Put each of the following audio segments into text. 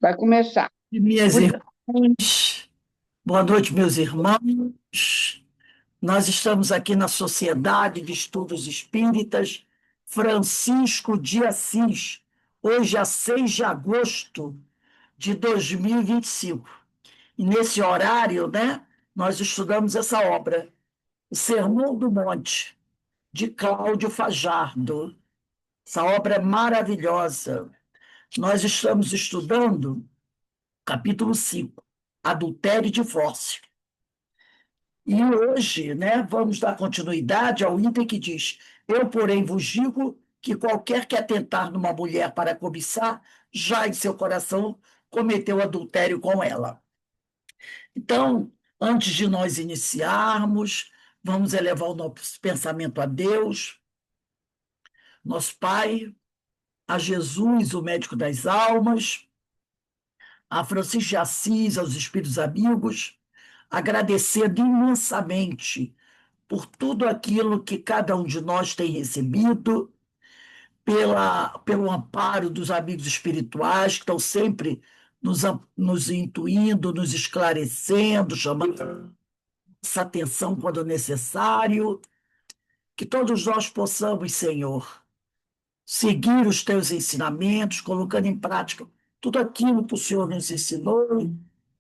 Vai começar. Minhas Muito irmãs, boa noite, meus irmãos. Nós estamos aqui na Sociedade de Estudos Espíritas Francisco de Assis, hoje é 6 de agosto de 2025. E nesse horário, né, nós estudamos essa obra, O Sermão do Monte, de Cláudio Fajardo. Essa obra é maravilhosa. Nós estamos estudando capítulo 5, Adultério e Divórcio. E hoje, né, vamos dar continuidade ao item que diz: Eu, porém, vos digo que qualquer que atentar numa mulher para cobiçar, já em seu coração cometeu adultério com ela. Então, antes de nós iniciarmos, vamos elevar o nosso pensamento a Deus, nosso Pai, a Jesus, o médico das almas, a Francisco de Assis, aos espíritos amigos, agradecendo imensamente por tudo aquilo que cada um de nós tem recebido, pelo amparo dos amigos espirituais que estão sempre nos intuindo, nos esclarecendo, chamando essa atenção quando necessário, que todos nós possamos, Senhor, seguir os teus ensinamentos, colocando em prática tudo aquilo que o Senhor nos ensinou,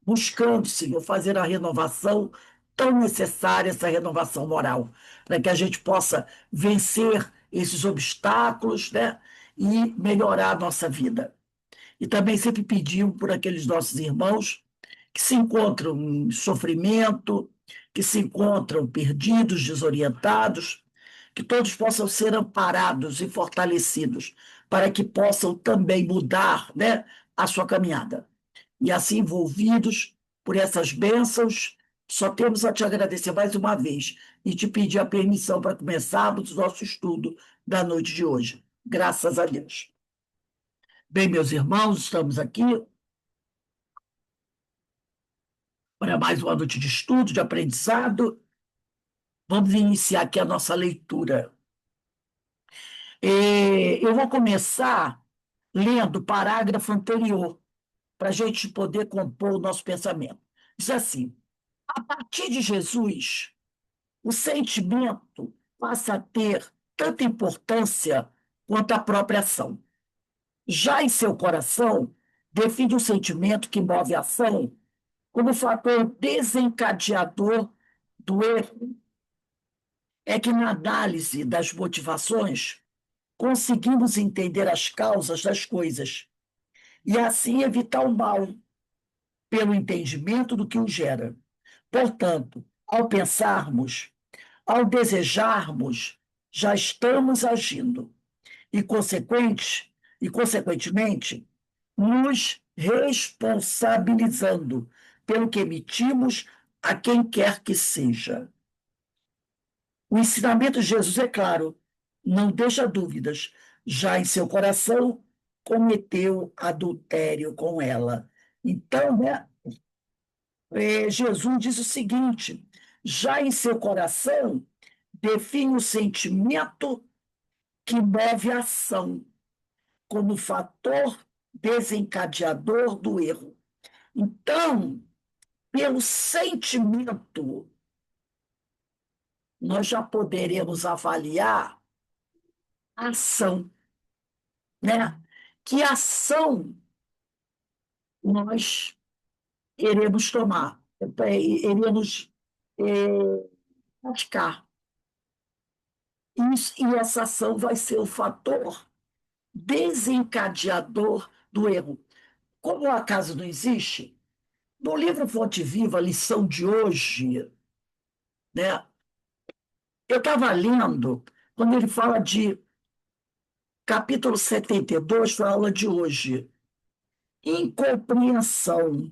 buscando, Senhor, fazer a renovação tão necessária, essa renovação moral, para que a gente possa vencer esses obstáculos, né, e melhorar a nossa vida. E também sempre pedimos por aqueles nossos irmãos que se encontram em sofrimento, que se encontram perdidos, desorientados, que todos possam ser amparados e fortalecidos, para que possam também mudar, né, a sua caminhada. E assim, envolvidos por essas bênçãos, só temos a te agradecer mais uma vez e te pedir a permissão para começarmos o nosso estudo da noite de hoje. Graças a Deus. Bem, meus irmãos, estamos aqui para mais uma noite de estudo, de aprendizado. Vamos iniciar aqui a nossa leitura. Eu vou começar lendo o parágrafo anterior, para a gente poder compor o nosso pensamento. Diz assim: a partir de Jesus, o sentimento passa a ter tanta importância quanto a própria ação. Já em seu coração, define o sentimento que move a ação como fator desencadeador do erro. É que na análise das motivações, conseguimos entender as causas das coisas e assim evitar o mal pelo entendimento do que o gera. Portanto, ao pensarmos, ao desejarmos, já estamos agindo consequentemente, nos responsabilizando pelo que emitimos a quem quer que seja. O ensinamento de Jesus é claro, não deixa dúvidas, já em seu coração cometeu adultério com ela. Então, né, Jesus diz o seguinte: já em seu coração define o sentimento que move a ação como fator desencadeador do erro. Então, pelo sentimento, nós já poderemos avaliar a ação, né? Que ação nós iremos tomar, iremos praticar. E essa ação vai ser o fator desencadeador do erro. Como o acaso não existe, no livro Fonte Viva, a lição de hoje, né, eu estava lendo, quando ele fala de capítulo 72, foi a aula de hoje, incompreensão.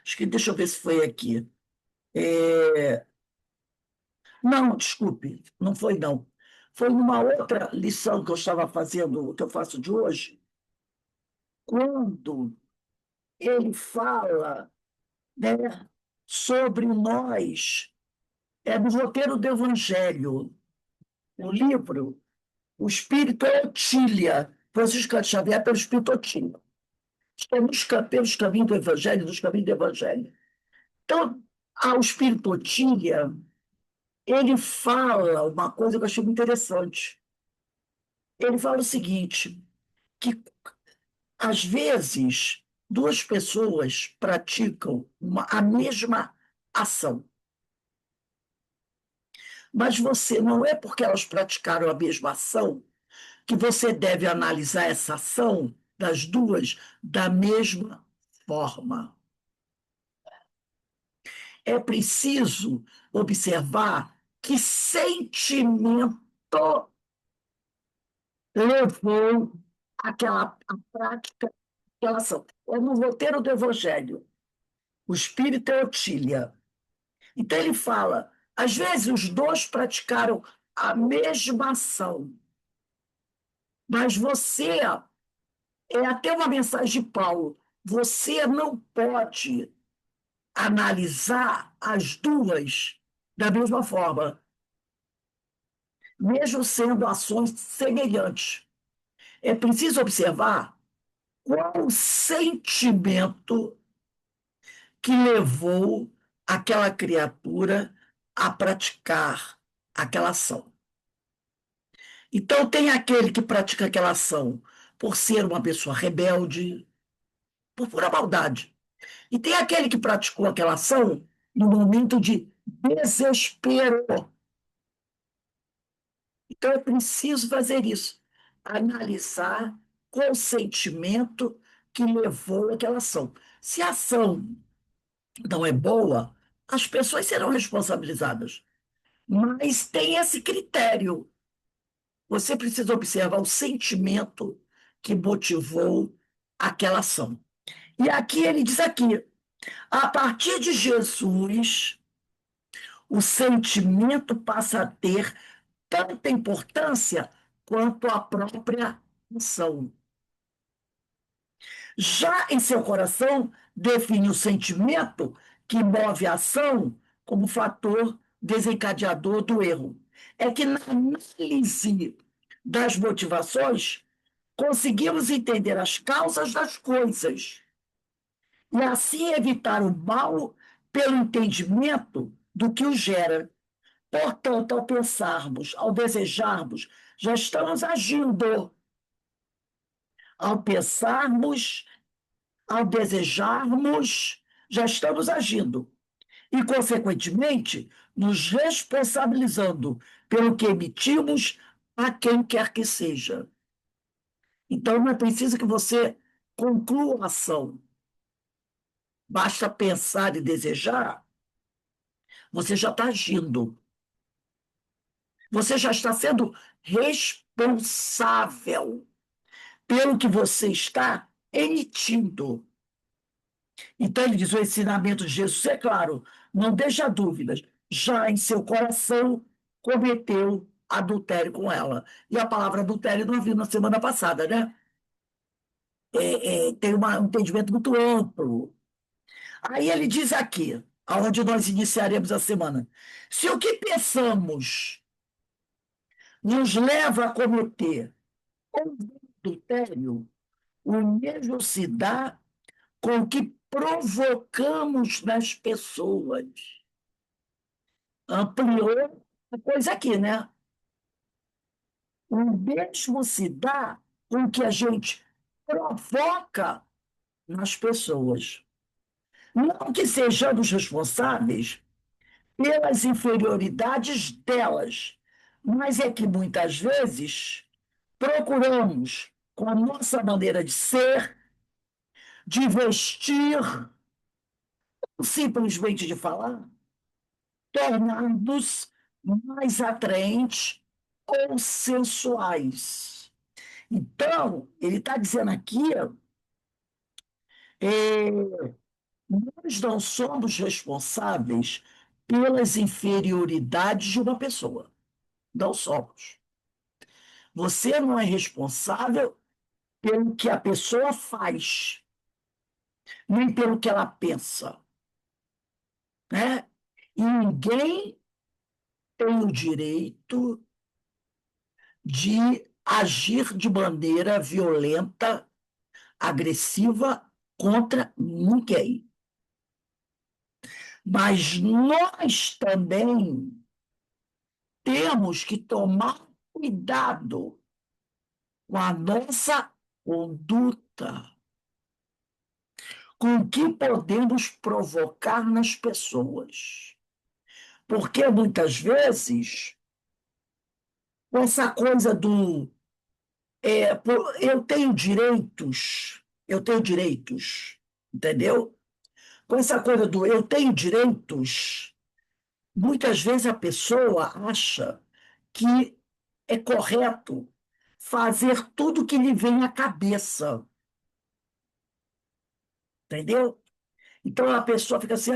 Acho que, deixa eu ver se foi aqui. Não, desculpe, não foi não. Foi numa outra lição que eu estava fazendo, que eu faço de hoje, quando ele fala, né, sobre nós, no roteiro do Evangelho, o livro, o Espírito é Otília, Francisco de Xavier pelo Espírito Otília. é pelos caminhos do Evangelho, dos caminhos do Evangelho. Então, o Espírito Otília, ele fala uma coisa que eu achei muito interessante. Ele fala o seguinte, que às vezes duas pessoas praticam a mesma ação, mas você não é porque elas praticaram a mesma ação que você deve analisar essa ação das duas da mesma forma. É preciso observar que sentimento levou a prática daquela ação. É no roteiro do Evangelho. O Espírito é Otília. Então ele fala, às vezes os dois praticaram a mesma ação, mas você, é até uma mensagem de Paulo, você não pode analisar as duas da mesma forma, mesmo sendo ações semelhantes. É preciso observar qual o sentimento que levou aquela criatura a praticar aquela ação. Então, tem aquele que pratica aquela ação por ser uma pessoa rebelde, por pura maldade. E tem aquele que praticou aquela ação no momento de desespero. Então, é preciso fazer isso, analisar qual o sentimento que levou àquela ação. Se a ação não é boa, as pessoas serão responsabilizadas. Mas tem esse critério. Você precisa observar o sentimento que motivou aquela ação. E aqui ele diz aqui, a partir de Jesus, o sentimento passa a ter tanta importância quanto a própria ação. Já em seu coração, define o sentimento que move a ação como fator desencadeador do erro. É que na análise das motivações, conseguimos entender as causas das coisas e assim evitar o mal pelo entendimento do que o gera. Portanto, ao pensarmos, ao desejarmos, já estamos agindo. Ao pensarmos, ao desejarmos, já estamos agindo. E, consequentemente, nos responsabilizando pelo que emitimos a quem quer que seja. Então, não é preciso que você conclua a ação. Basta pensar e desejar, você já está agindo. Você já está sendo responsável pelo que você está emitindo. Então, ele diz: o ensinamento de Jesus é claro, não deixa dúvidas, já em seu coração cometeu adultério com ela. E a palavra adultério nós vimos na semana passada, né? Tem um entendimento muito amplo. Aí ele diz aqui, aonde nós iniciaremos a semana: se o que pensamos nos leva a cometer adultério, o mesmo se dá com o que provocamos nas pessoas. Ampliou a coisa aqui, né? O mesmo se dá com o que a gente provoca nas pessoas. Não que sejamos responsáveis pelas inferioridades delas, mas é que muitas vezes procuramos, com a nossa maneira de ser, de vestir, simplesmente de falar, tornar-nos mais atraentes ou sensuais. Então, ele está dizendo aqui, é, nós não somos responsáveis pelas inferioridades de uma pessoa. Não somos. Você não é responsável pelo que a pessoa faz, nem pelo que ela pensa, né? E ninguém tem o direito de agir de maneira violenta agressiva contra ninguém. Mas nós também temos que tomar cuidado com a nossa conduta, com o que podemos provocar nas pessoas. Porque muitas vezes, com essa coisa do eu tenho direitos, entendeu? Com essa coisa do eu tenho direitos, muitas vezes a pessoa acha que é correto fazer tudo que lhe vem à cabeça, entendeu? Então a pessoa fica assim: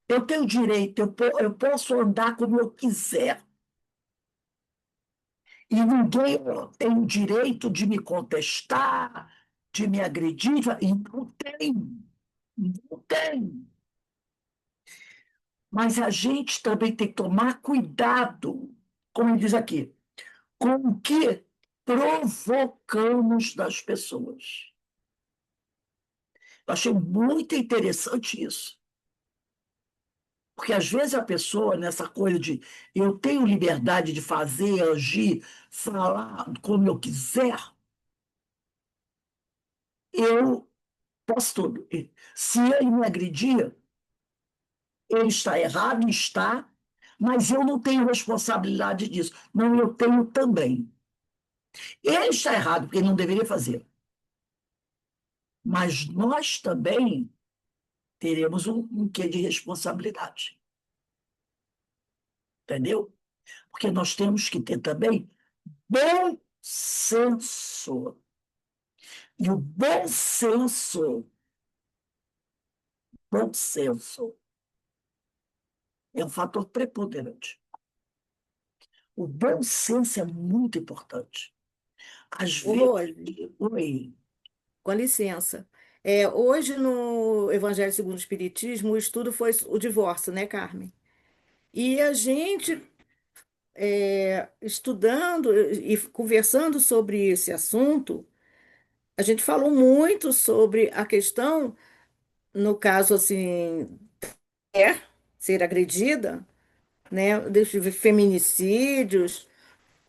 eu tenho direito, eu posso andar como eu quiser, e ninguém tem o direito de me contestar, de me agredir, e não tem, não tem. Mas a gente também tem que tomar cuidado, como ele diz aqui, com o que provocamos das pessoas. Eu achei muito interessante isso. Porque às vezes a pessoa, nessa coisa de eu tenho liberdade de fazer, agir, falar como eu quiser, eu posso tudo. Se ele me agredir, ele está errado, está, mas eu não tenho responsabilidade disso. Não, eu tenho também. Ele está errado, porque ele não deveria fazer. Mas nós também teremos um quê de responsabilidade. Entendeu? Porque nós temos que ter também bom senso. E o bom senso é um fator preponderante. O bom senso é muito importante. Às Ô, vezes, Rose, oi, com licença. Hoje no Evangelho segundo o Espiritismo, o estudo foi o divórcio, né, Carmen? E a gente, estudando e conversando sobre esse assunto, a gente falou muito sobre a questão, no caso, assim, ser agredida, né, de feminicídios.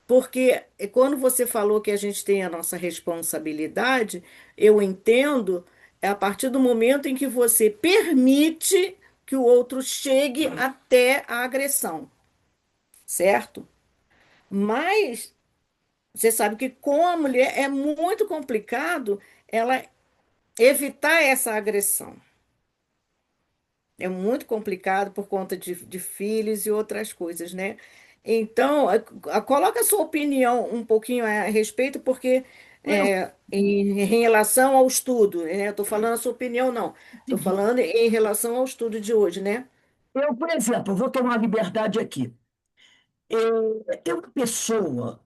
Porque quando você falou que a gente tem a nossa responsabilidade, eu entendo a partir do momento em que você permite que o outro chegue até a agressão, certo? Mas você sabe que com a mulher é muito complicado ela evitar essa agressão. É muito complicado por conta de filhos e outras coisas, né? Então, coloca a sua opinião um pouquinho a respeito, porque eu em relação ao estudo, né? Eu estou falando a sua opinião, não. Estou segui. falando em relação ao estudo de hoje, né? Por exemplo, vou tomar uma liberdade aqui. Tem uma pessoa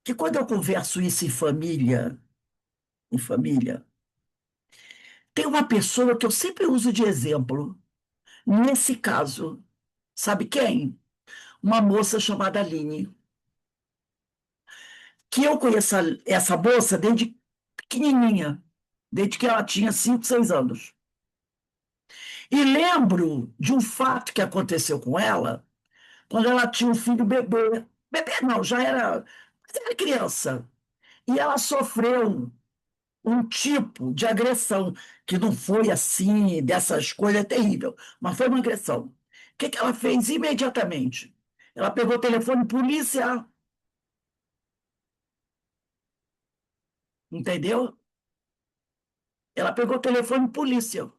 que, quando eu converso isso em família, tem uma pessoa que eu sempre uso de exemplo. Nesse caso, sabe quem? Uma moça chamada Aline, que eu conheço essa moça desde pequenininha, desde que ela tinha 5, 6 anos. E lembro de um fato que aconteceu com ela quando ela tinha um filho bebê. Bebê não, mas era criança. E ela sofreu um tipo de agressão, que não foi assim, dessas coisas, é terrível, mas foi uma agressão. O que que ela fez imediatamente? Ela pegou o telefone polícia, entendeu? Ela pegou o telefone polícia.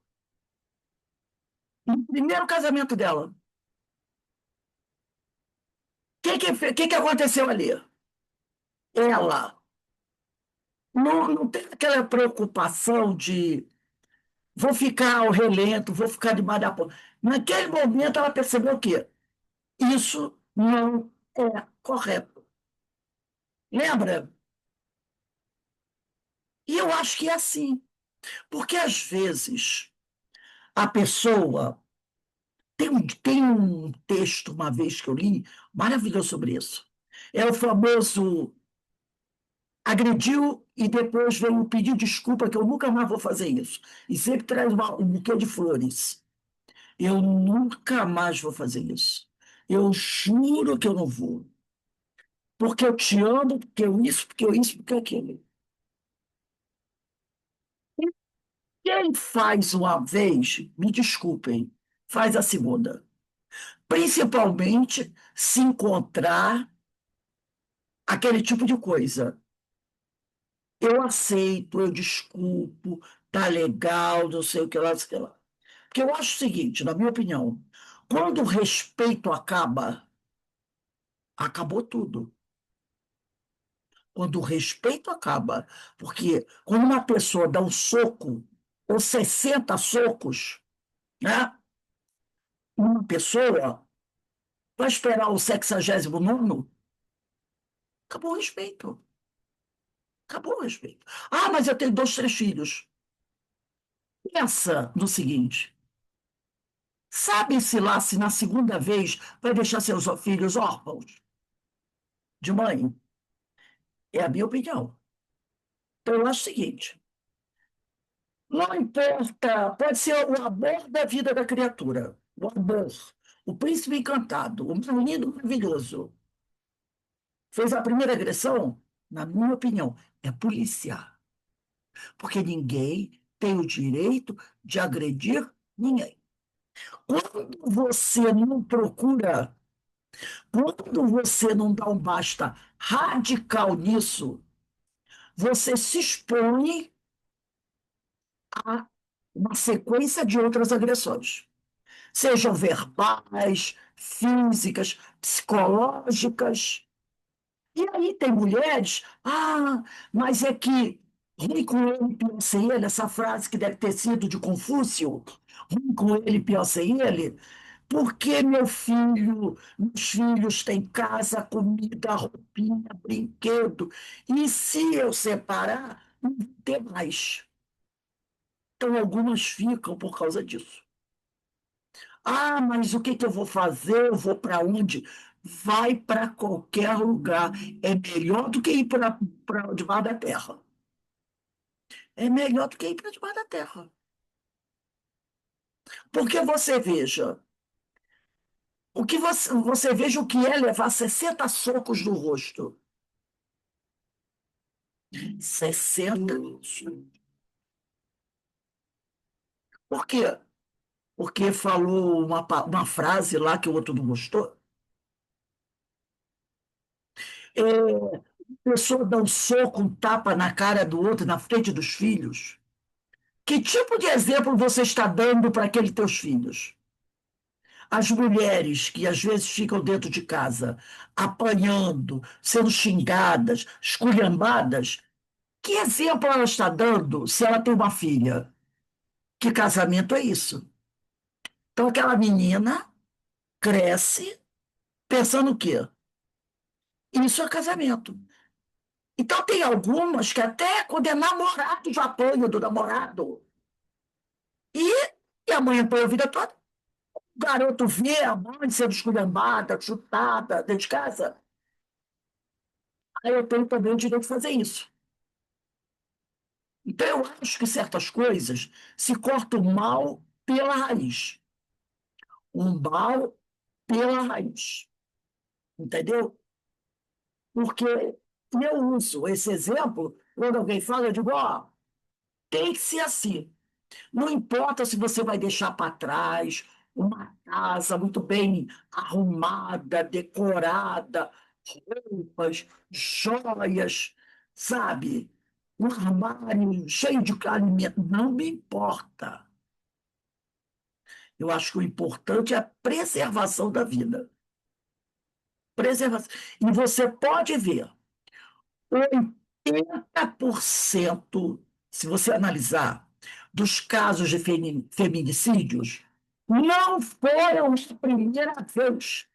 No primeiro casamento dela. O que aconteceu ali? Ela não tem aquela preocupação de vou ficar ao relento, vou ficar debaixo da ponte. Naquele momento ela percebeu que isso não é correto. Lembra? E eu acho que é assim, porque às vezes a pessoa. Tem um texto, uma vez que eu li, maravilhoso sobre isso. É o famoso agrediu, e depois vem pedir desculpa que eu nunca mais vou fazer isso. E sempre traz um buquê de flores. Eu nunca mais vou fazer isso. Eu juro que eu não vou. Porque eu te amo, porque eu isso, porque eu isso, porque aquilo. Quem faz uma vez, me desculpem, faz a segunda. Principalmente se encontrar aquele tipo de coisa. Eu aceito, eu desculpo, tá legal, não sei o que lá, não sei o que lá. Porque eu acho o seguinte, na minha opinião, quando o respeito acaba, acabou tudo. Quando o respeito acaba, porque quando uma pessoa dá um soco, ou 60 socos, né, uma pessoa, vai esperar o 69º? Acabou o respeito. Acabou o respeito. Ah, mas eu tenho dois, três filhos. Pensa no seguinte: sabe-se lá se na segunda vez vai deixar seus filhos órfãos de mãe? É a minha opinião. Então, eu acho o seguinte: não importa, pode ser o amor da vida da criatura, o amor, o príncipe encantado, o menino maravilhoso. Fez a primeira agressão? Na minha opinião, é policiar. Porque ninguém tem o direito de agredir ninguém. Quando você não procura, quando você não dá um basta radical nisso, você se expõe a uma sequência de outras agressões, sejam verbais, físicas, psicológicas. E aí tem mulheres, mas é que ruim com ele, pior sem ele, essa frase que deve ter sido de Confúcio, ruim com ele, pior sem ele, porque meus filhos têm casa, comida, roupinha, brinquedo, e se eu separar, não vou ter mais. Então algumas ficam por causa disso. Mas o que que eu vou fazer? Eu vou para onde? Vai para qualquer lugar. É melhor do que ir para debaixo da terra. É melhor do que ir para debaixo da terra. Porque você veja, você veja o que é levar 60 socos no rosto. 60. Por quê? Porque falou uma frase lá que o outro não gostou. A pessoa dá um soco, um tapa na cara do outro, na frente dos filhos. Que tipo de exemplo você está dando para aqueles teus filhos? As mulheres que às vezes ficam dentro de casa, apanhando, sendo xingadas, esculhambadas, que exemplo ela está dando se ela tem uma filha? Que casamento é isso? Então aquela menina cresce pensando o quê? Isso é casamento. Então tem algumas que até quando é namorado já apanha do namorado. E, e a mãe apanha a vida toda. O garoto vê a mãe sendo esculhambada, chutada dentro de casa. Aí eu tenho também o direito de fazer isso. Então eu acho que certas coisas se cortam mal pela raiz. Um mal pela raiz. Entendeu? Porque eu uso esse exemplo quando alguém fala, eu digo, tem que ser assim. Não importa se você vai deixar para trás uma casa muito bem arrumada, decorada, roupas, joias, sabe? Um armário cheio de alimento. Não me importa. Eu acho que o importante é a preservação da vida. Preservação. E você pode ver, 80%, se você analisar, dos casos de feminicídios não foram a primeira vez.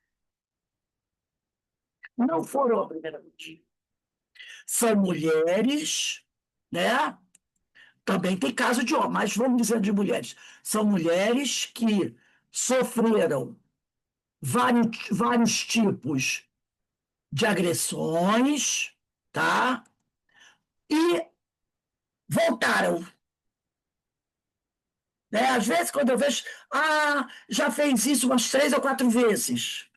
Não foram a primeira vez. São mulheres, né? Também tem caso de homens, mas vamos dizer de mulheres. São mulheres que sofreram vários tipos de agressões, tá? E voltaram. Né? Às vezes, quando eu vejo, já fez isso umas 3 ou 4 vezes,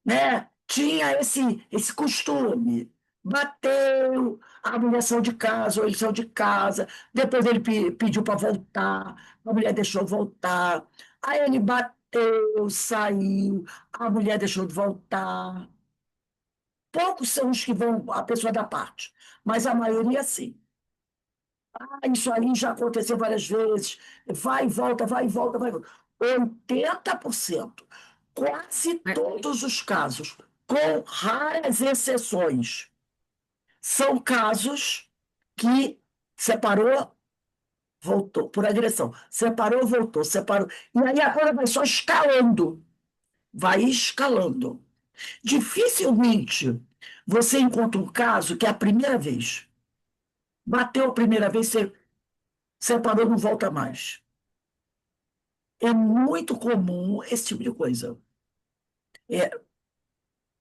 né? Tinha esse costume. Bateu, a mulher saiu de casa, ou ele saiu de casa, depois ele pediu para voltar, a mulher deixou voltar, aí ele bateu, saiu, a mulher deixou de voltar. Poucos são os que vão, a pessoa da parte, mas a maioria sim. Isso aí já aconteceu várias vezes, vai e volta, vai e volta, vai e volta. 80%, quase todos os casos, com raras exceções, são casos que separou, voltou, por agressão. Separou, voltou, separou. E aí a coisa vai só escalando, vai escalando. Dificilmente você encontra um caso que é a primeira vez. Bateu a primeira vez, você separou, não volta mais. É muito comum esse tipo de coisa. É,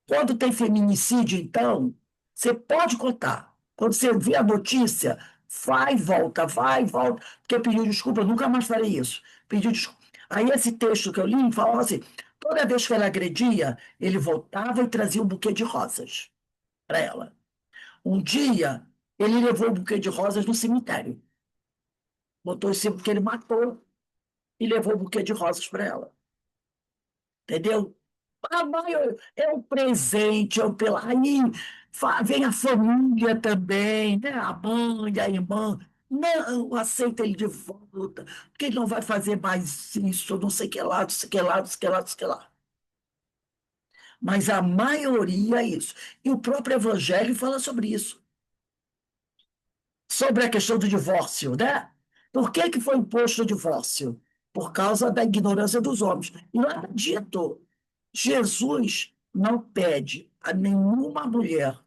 quando tem feminicídio, então, você pode contar. Quando você vê a notícia, vai e volta, porque pediu desculpa, eu nunca mais farei isso. Pediu desculpa. Aí esse texto que eu li falava assim: toda vez que ela agredia, ele voltava e trazia um buquê de rosas para ela. Um dia, ele levou o buquê de rosas no cemitério. Botou esse porque ele matou e levou o buquê de rosas para ela. Entendeu? A maioria é um presente, aí vem a família também, né? A mãe, a irmã. Não, aceita ele de volta, porque ele não vai fazer mais isso, não sei o que lá, não sei o que lá, não sei o que lá, não sei o que lá. Mas a maioria é isso. E o próprio Evangelho fala sobre isso, sobre a questão do divórcio, né? Por que que foi imposto o divórcio? Por causa da ignorância dos homens. E lá é dito, Jesus não pede a nenhuma mulher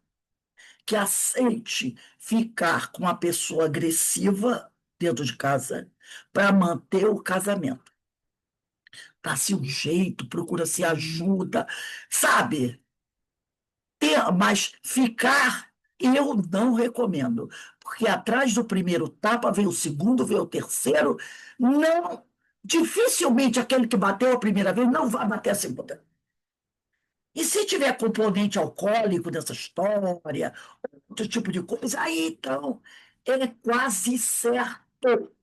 que aceite ficar com uma pessoa agressiva dentro de casa para manter o casamento. Dá-se um jeito, procura-se ajuda, sabe? Mas ficar, eu não recomendo, porque atrás do primeiro tapa vem o segundo, vem o terceiro. Não, dificilmente aquele que bateu a primeira vez não vai bater a segunda. E se tiver componente alcoólico dessa história, outro tipo de coisa, aí então é quase certo.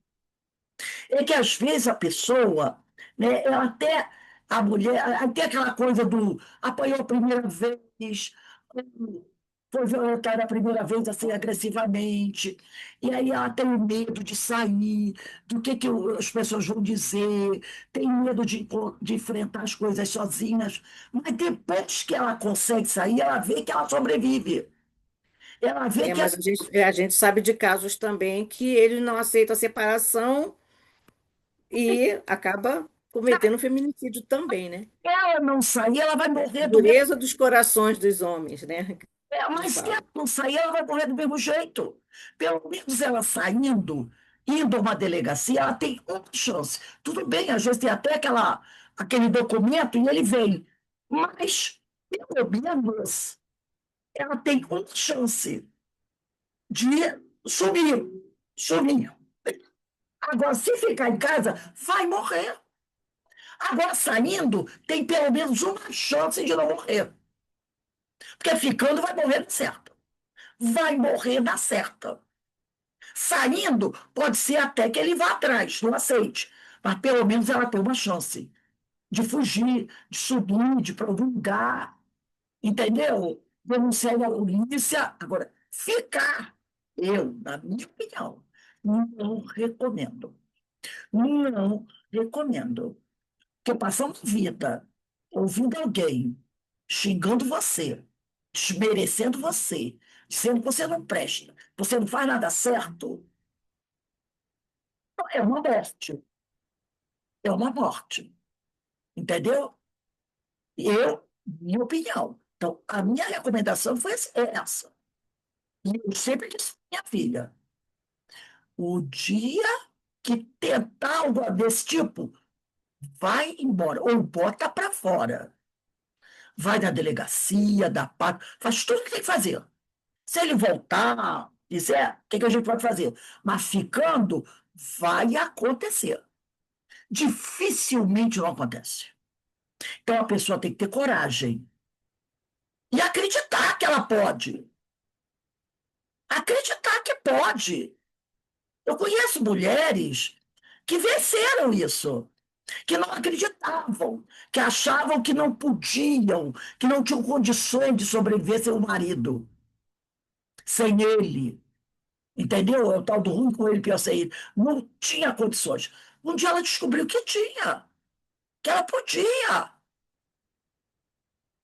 É que às vezes a pessoa, né, ela até, a mulher, até aquela coisa do apanhou a primeira vez, foi violentada a primeira vez assim agressivamente, e aí ela tem medo de sair, do que as pessoas vão dizer, tem medo de enfrentar as coisas sozinhas, mas depois que ela consegue sair, ela vê que ela sobrevive. Ela vê que Mas a gente sabe de casos também que ele não aceita a separação e acaba cometendo feminicídio também, né? ela não sair, ela vai morrer do mesmo. Dureza dos corações dos homens, né? A gente Mas se ela fala. não sair, ela vai morrer do mesmo jeito. Pelo menos ela saindo, indo a uma delegacia, ela tem uma chance. Tudo bem, às vezes tem até aquele documento e ele vem. Mas, pelo menos, ela tem uma chance de sumir. Sumir. Agora, se ficar em casa, vai morrer. Agora, saindo, tem pelo menos uma chance de não morrer. Porque ficando, vai morrer na certa. Vai morrer na certa. Saindo, pode ser até que ele vá atrás, não aceite. Mas pelo menos ela tem uma chance de fugir, de subir, de ir para algum lugar, entendeu? Denunciar a polícia. Agora, ficar, eu, na minha opinião, não recomendo. Não recomendo. Porque passar uma vida ouvindo alguém xingando você, desmerecendo você, dizendo que você não presta, você não faz nada certo, é uma morte. É uma morte. Entendeu? Minha opinião. Então, a minha recomendação foi essa. E eu sempre disse à minha filha: o dia que tentar algo desse tipo, vai embora, ou bota para fora. Vai na delegacia, dá pátria, faz tudo o que tem que fazer. Se ele voltar, Isso é, o que que a gente pode fazer? Mas ficando, vai acontecer. Dificilmente não acontece. Então a pessoa tem que ter coragem e acreditar que ela pode. Acreditar que pode. Eu conheço mulheres que venceram isso, que não acreditavam, que achavam que não podiam, que não tinham condições de sobreviver sem o marido, sem ele. Entendeu? É o tal do ruim com ele, pior sem ele. Não tinha condições. Um dia ela descobriu que tinha, que ela podia.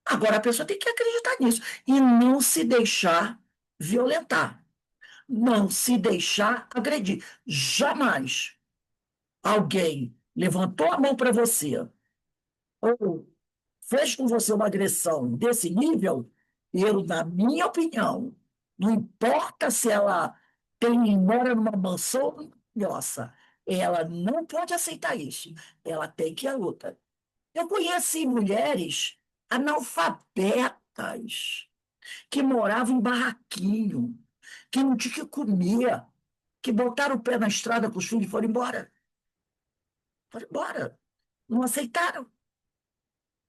Agora a pessoa tem que acreditar nisso e não se deixar violentar, não se deixar agredir. Jamais alguém levantou a mão para você ou fez com você uma agressão desse nível, eu, na minha opinião, não importa se ela mora numa mansão, nossa, ela não pode aceitar isso. Ela tem que ir à luta. Eu conheci mulheres analfabetas que moravam em barraquinho, que não tinha o que comer, que botaram o pé na estrada com os filhos e foram embora. Foram embora. Não aceitaram.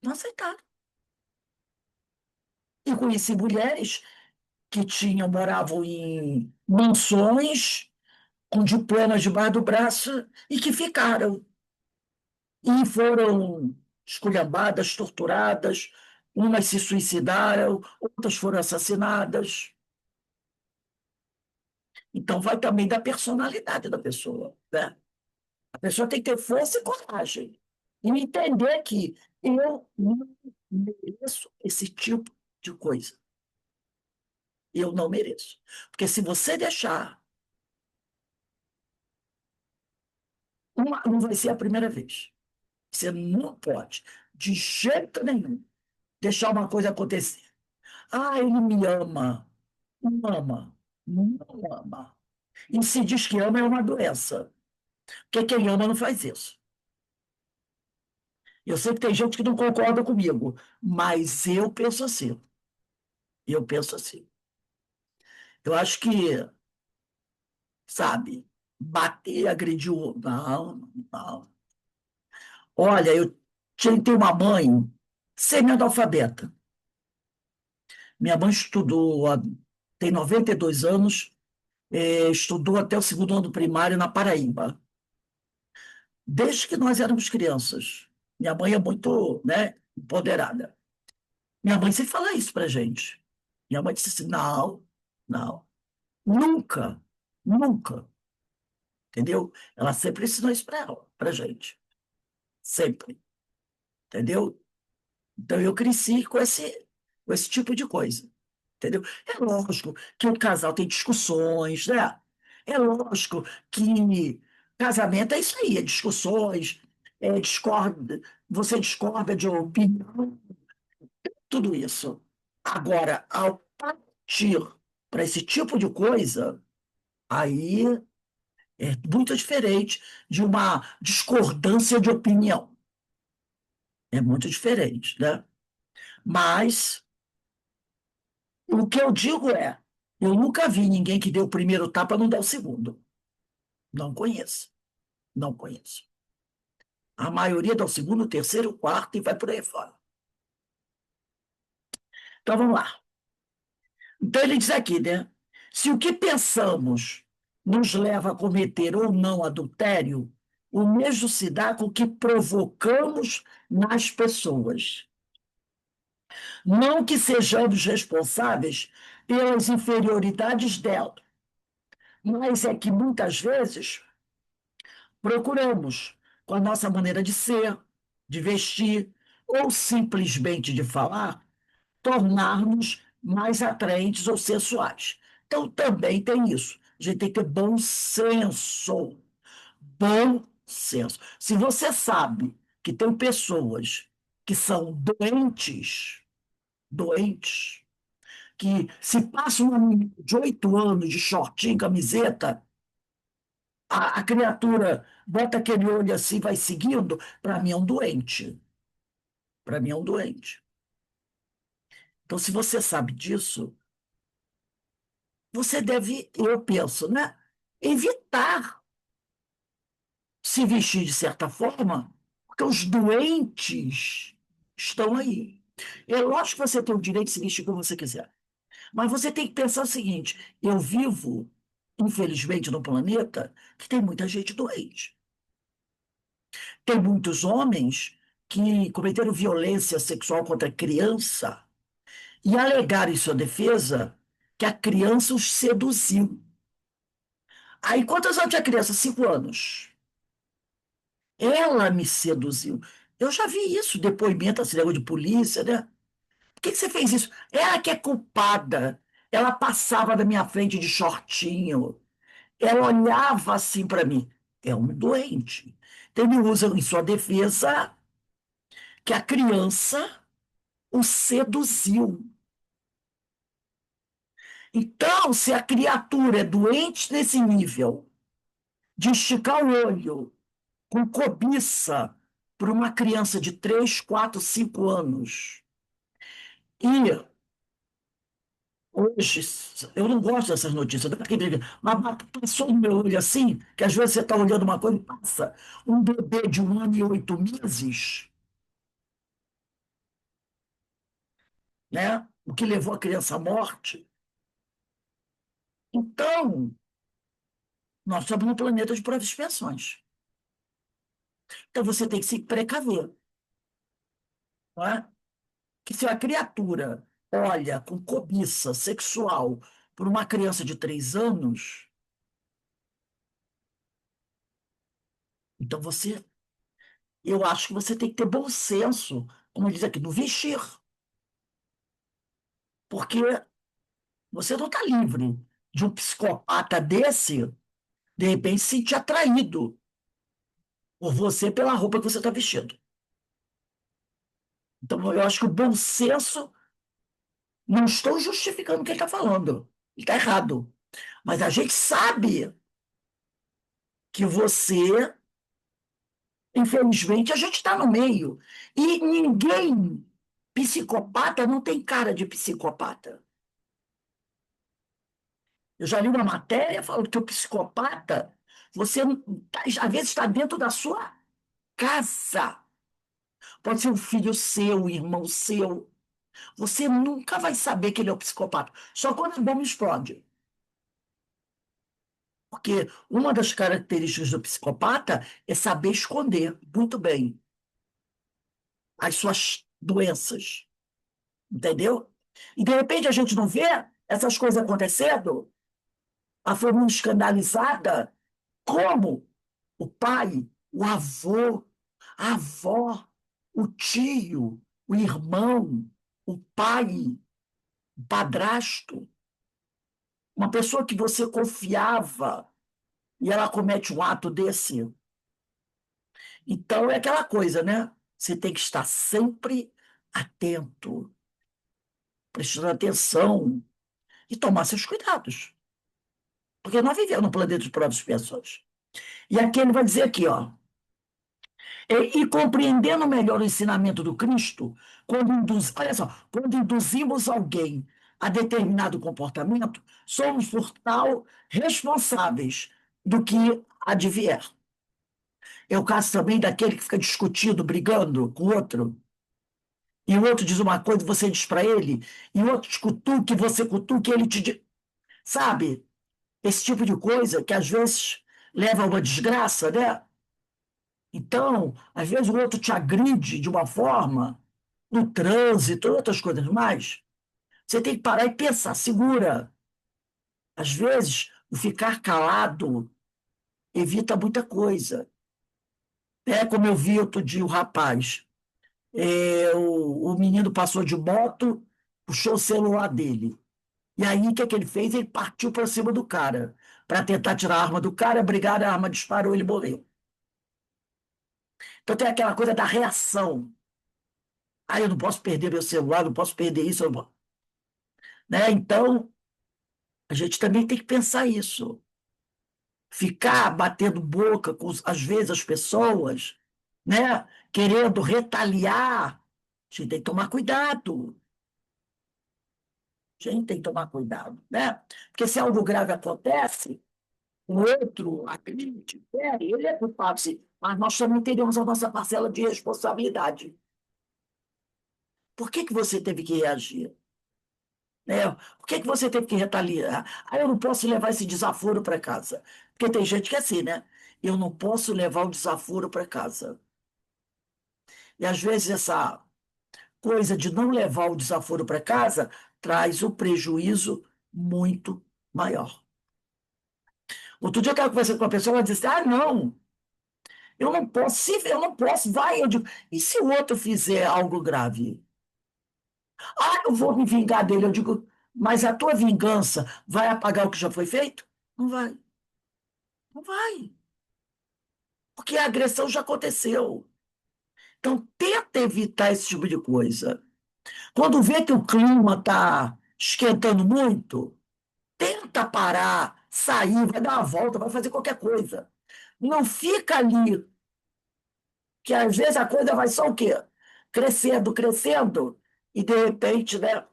Não aceitaram. E conheci mulheres que moravam em mansões, com diplomas debaixo do braço, e que ficaram. E foram esculhambadas, torturadas, umas se suicidaram, outras foram assassinadas. Então, vai também da personalidade da pessoa, né? A pessoa tem que ter força e coragem. E entender que eu não mereço esse tipo de coisa. Eu não mereço. Porque se você deixar, não vai ser a primeira vez. Você não pode, de jeito nenhum, deixar uma coisa acontecer. Ah, ele me ama. Não ama. Não ama. E se diz que ama é uma doença. Porque quem ama não faz isso. Eu sei que tem gente que não concorda comigo, mas eu penso assim. Eu penso assim. Eu acho que, sabe, bater, agredir o. Não, não. Olha, eu tenho uma mãe semi-analfabeta. Minha mãe tem 92 anos, estudou até o segundo ano primário na Paraíba, desde que nós éramos crianças. Minha mãe é muito, né, empoderada. Minha mãe sempre fala isso pra gente. Minha mãe disse assim: não, não, nunca, nunca, entendeu? Ela sempre ensinou isso pra gente, sempre, entendeu? Então eu cresci com esse tipo de coisa. Entendeu? É lógico que o casal tem discussões, né? É lógico que casamento é isso aí, é discussões, você discorda de opinião, tudo isso. Agora, ao partir para esse tipo de coisa, aí é muito diferente de uma discordância de opinião. É muito diferente, né? Mas o que eu digo é, eu nunca vi ninguém que deu o primeiro tapa e não deu o segundo. Não conheço. Não conheço. A maioria dá o segundo, o terceiro, o quarto e vai por aí fora. Então vamos lá. Então ele diz aqui, né? Se o que pensamos nos leva a cometer ou não adultério, o mesmo se dá com o que provocamos nas pessoas. Não que sejamos responsáveis pelas inferioridades dela, mas é que muitas vezes procuramos, com a nossa maneira de ser, de vestir ou simplesmente de falar, tornar-nos mais atraentes ou sensuais. Então, também tem isso. A gente tem que ter bom senso. Bom senso. Se você sabe que tem pessoas que são doentes, doentes, que se passa uma menina de 8 anos de shortinho, camiseta, a criatura bota aquele olho assim, vai seguindo, para mim é um doente. Para mim é um doente. Então, se você sabe disso, você deve, eu penso, né, evitar se vestir de certa forma, porque os doentes estão aí. É lógico que você tem o direito de se vestir como você quiser, mas você tem que pensar o seguinte: eu vivo, infelizmente, num planeta que tem muita gente doente. Tem muitos homens que cometeram violência sexual contra a criança e alegaram em sua defesa que a criança os seduziu. Aí, quantos anos tinha a criança? 5 anos. Ela me seduziu. Eu já vi isso, depoimento, assim, negócio de polícia, né? Por que que você fez isso? Ela que é culpada. Ela passava na minha frente de shortinho. Ela olhava assim para mim. É um doente. Então, ele usa em sua defesa que a criança o seduziu. Então, se a criatura é doente nesse nível, de esticar o olho com cobiça por uma criança de 3, 4, 5 anos, e hoje, eu não gosto dessas notícias, mas passou no meu olho assim, que às vezes você está olhando uma coisa e passa um bebê de 1 ano e 8 meses, né? O que levou a criança à morte. Então, nós estamos num planeta de provas e expiações. Então, você tem que se precaver, não é? Que se a criatura olha com cobiça sexual por uma criança de 3 anos, então eu acho que você tem que ter bom senso, como diz aqui, no vestir, porque você não está livre de um psicopata desse, de repente, se sentir atraído por você pela roupa que você está vestindo. Então, eu acho que o bom senso, não estou justificando o que ele está falando, ele está errado, mas a gente sabe que você, infelizmente, a gente está no meio. E ninguém, psicopata, não tem cara de psicopata. Eu já li uma matéria falando que o psicopata, você às vezes está dentro da sua casa. Pode ser um filho seu, um irmão seu. Você nunca vai saber que ele é um psicopata. Só quando a bomba explode. Porque uma das características do psicopata é saber esconder muito bem as suas doenças. Entendeu? E de repente a gente não vê essas coisas acontecendo, a família escandalizada, como o pai, o avô, a avó, o tio, o irmão, o pai, o padrasto, uma pessoa que você confiava e ela comete um ato desse. Então é aquela coisa, né? Você tem que estar sempre atento, prestando atenção e tomar seus cuidados. Porque nós vivemos num planeta de provas e expiações. E aqui ele vai dizer aqui, ó, e compreendendo melhor o ensinamento do Cristo, olha só, quando induzimos alguém a determinado comportamento, somos, por tal, responsáveis do que advier. É o caso também daquele que fica discutindo, brigando com o outro, e o outro diz uma coisa, você diz para ele, e o outro te cutuca, você cutuca, e ele te diz. Sabe? Esse tipo de coisa que às vezes leva a uma desgraça, né? Então, às vezes o outro te agride de uma forma, no trânsito, outras coisas mais. Você tem que parar e pensar, segura. Às vezes, o ficar calado evita muita coisa. É como eu vi outro dia o rapaz. O menino passou de moto, puxou o celular dele. E aí, o que é que ele fez? Ele partiu para cima do cara, para tentar tirar a arma do cara, brigaram, a arma disparou, ele morreu. Então tem aquela coisa da reação. Ah, eu não posso perder meu celular, não posso perder isso, eu não posso, né? Então, a gente também tem que pensar isso. Ficar batendo boca com, às vezes, as pessoas, né? Querendo retaliar, a gente tem que tomar cuidado. A gente tem que tomar cuidado, né? Porque se algo grave acontece, o outro acredite, ele é culpado, sim, mas nós também teremos a nossa parcela de responsabilidade. Por que que você teve que reagir? Né? Por que que você teve que retaliar? Ah, eu não posso levar esse desaforo para casa. Porque tem gente que é assim, né? Eu não posso levar o desaforo para casa. E às vezes essa coisa de não levar o desaforo para casa traz um prejuízo muito maior. Outro dia eu estava conversando com uma pessoa, ela disse: Ah, não, eu não posso, se eu não posso, vai. Eu digo: E se o outro fizer algo grave? Ah, eu vou me vingar dele. Eu digo: Mas a tua vingança vai apagar o que já foi feito? Não vai, não vai, porque a agressão já aconteceu. Então, tenta evitar esse tipo de coisa. Quando vê que o clima está esquentando muito, tenta parar, sair, vai dar uma volta, vai fazer qualquer coisa. Não fica ali, que às vezes a coisa vai só o quê? Crescendo, crescendo, e de repente, né?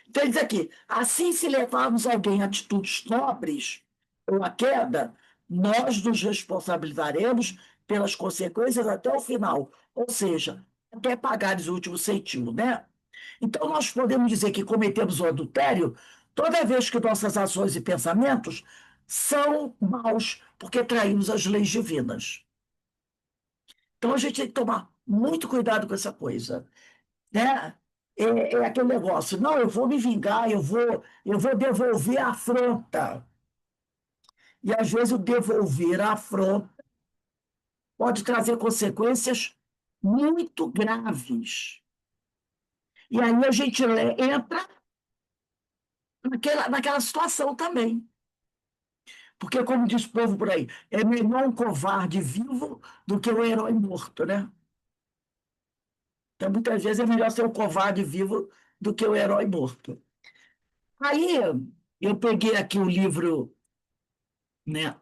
Então, ele diz aqui: assim, se levarmos alguém a atitudes nobres ou a queda, nós nos responsabilizaremos pelas consequências até o final, ou seja, até pagares o último centimo, né? Então, nós podemos dizer que cometemos o adultério toda vez que nossas ações e pensamentos são maus, porque traímos as leis divinas. Então, a gente tem que tomar muito cuidado com essa coisa, né? É aquele negócio, não, eu vou me vingar, eu vou devolver a afronta. E às vezes o devolver a afronta pode trazer consequências muito graves. E aí a gente entra naquela situação também. Porque, como diz o povo por aí, é melhor um covarde vivo do que um herói morto, né? Então, muitas vezes é melhor ser um covarde vivo do que um herói morto. Aí eu peguei aqui o livro, né,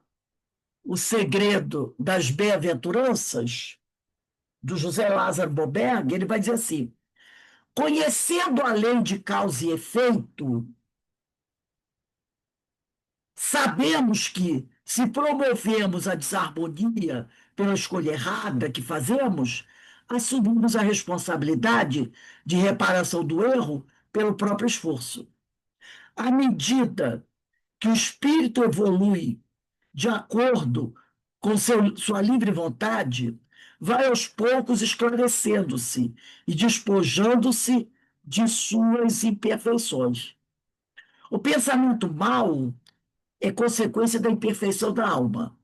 O Segredo das Bem-aventuranças, do José Lázaro Boberg. Ele vai dizer assim: conhecendo a lei de causa e efeito, sabemos que, se promovemos a desarmonia pela escolha errada que fazemos, assumimos a responsabilidade de reparação do erro pelo próprio esforço. À medida que o espírito evolui de acordo com sua livre vontade, vai aos poucos esclarecendo-se e despojando-se de suas imperfeições. O pensamento mau é consequência da imperfeição da alma,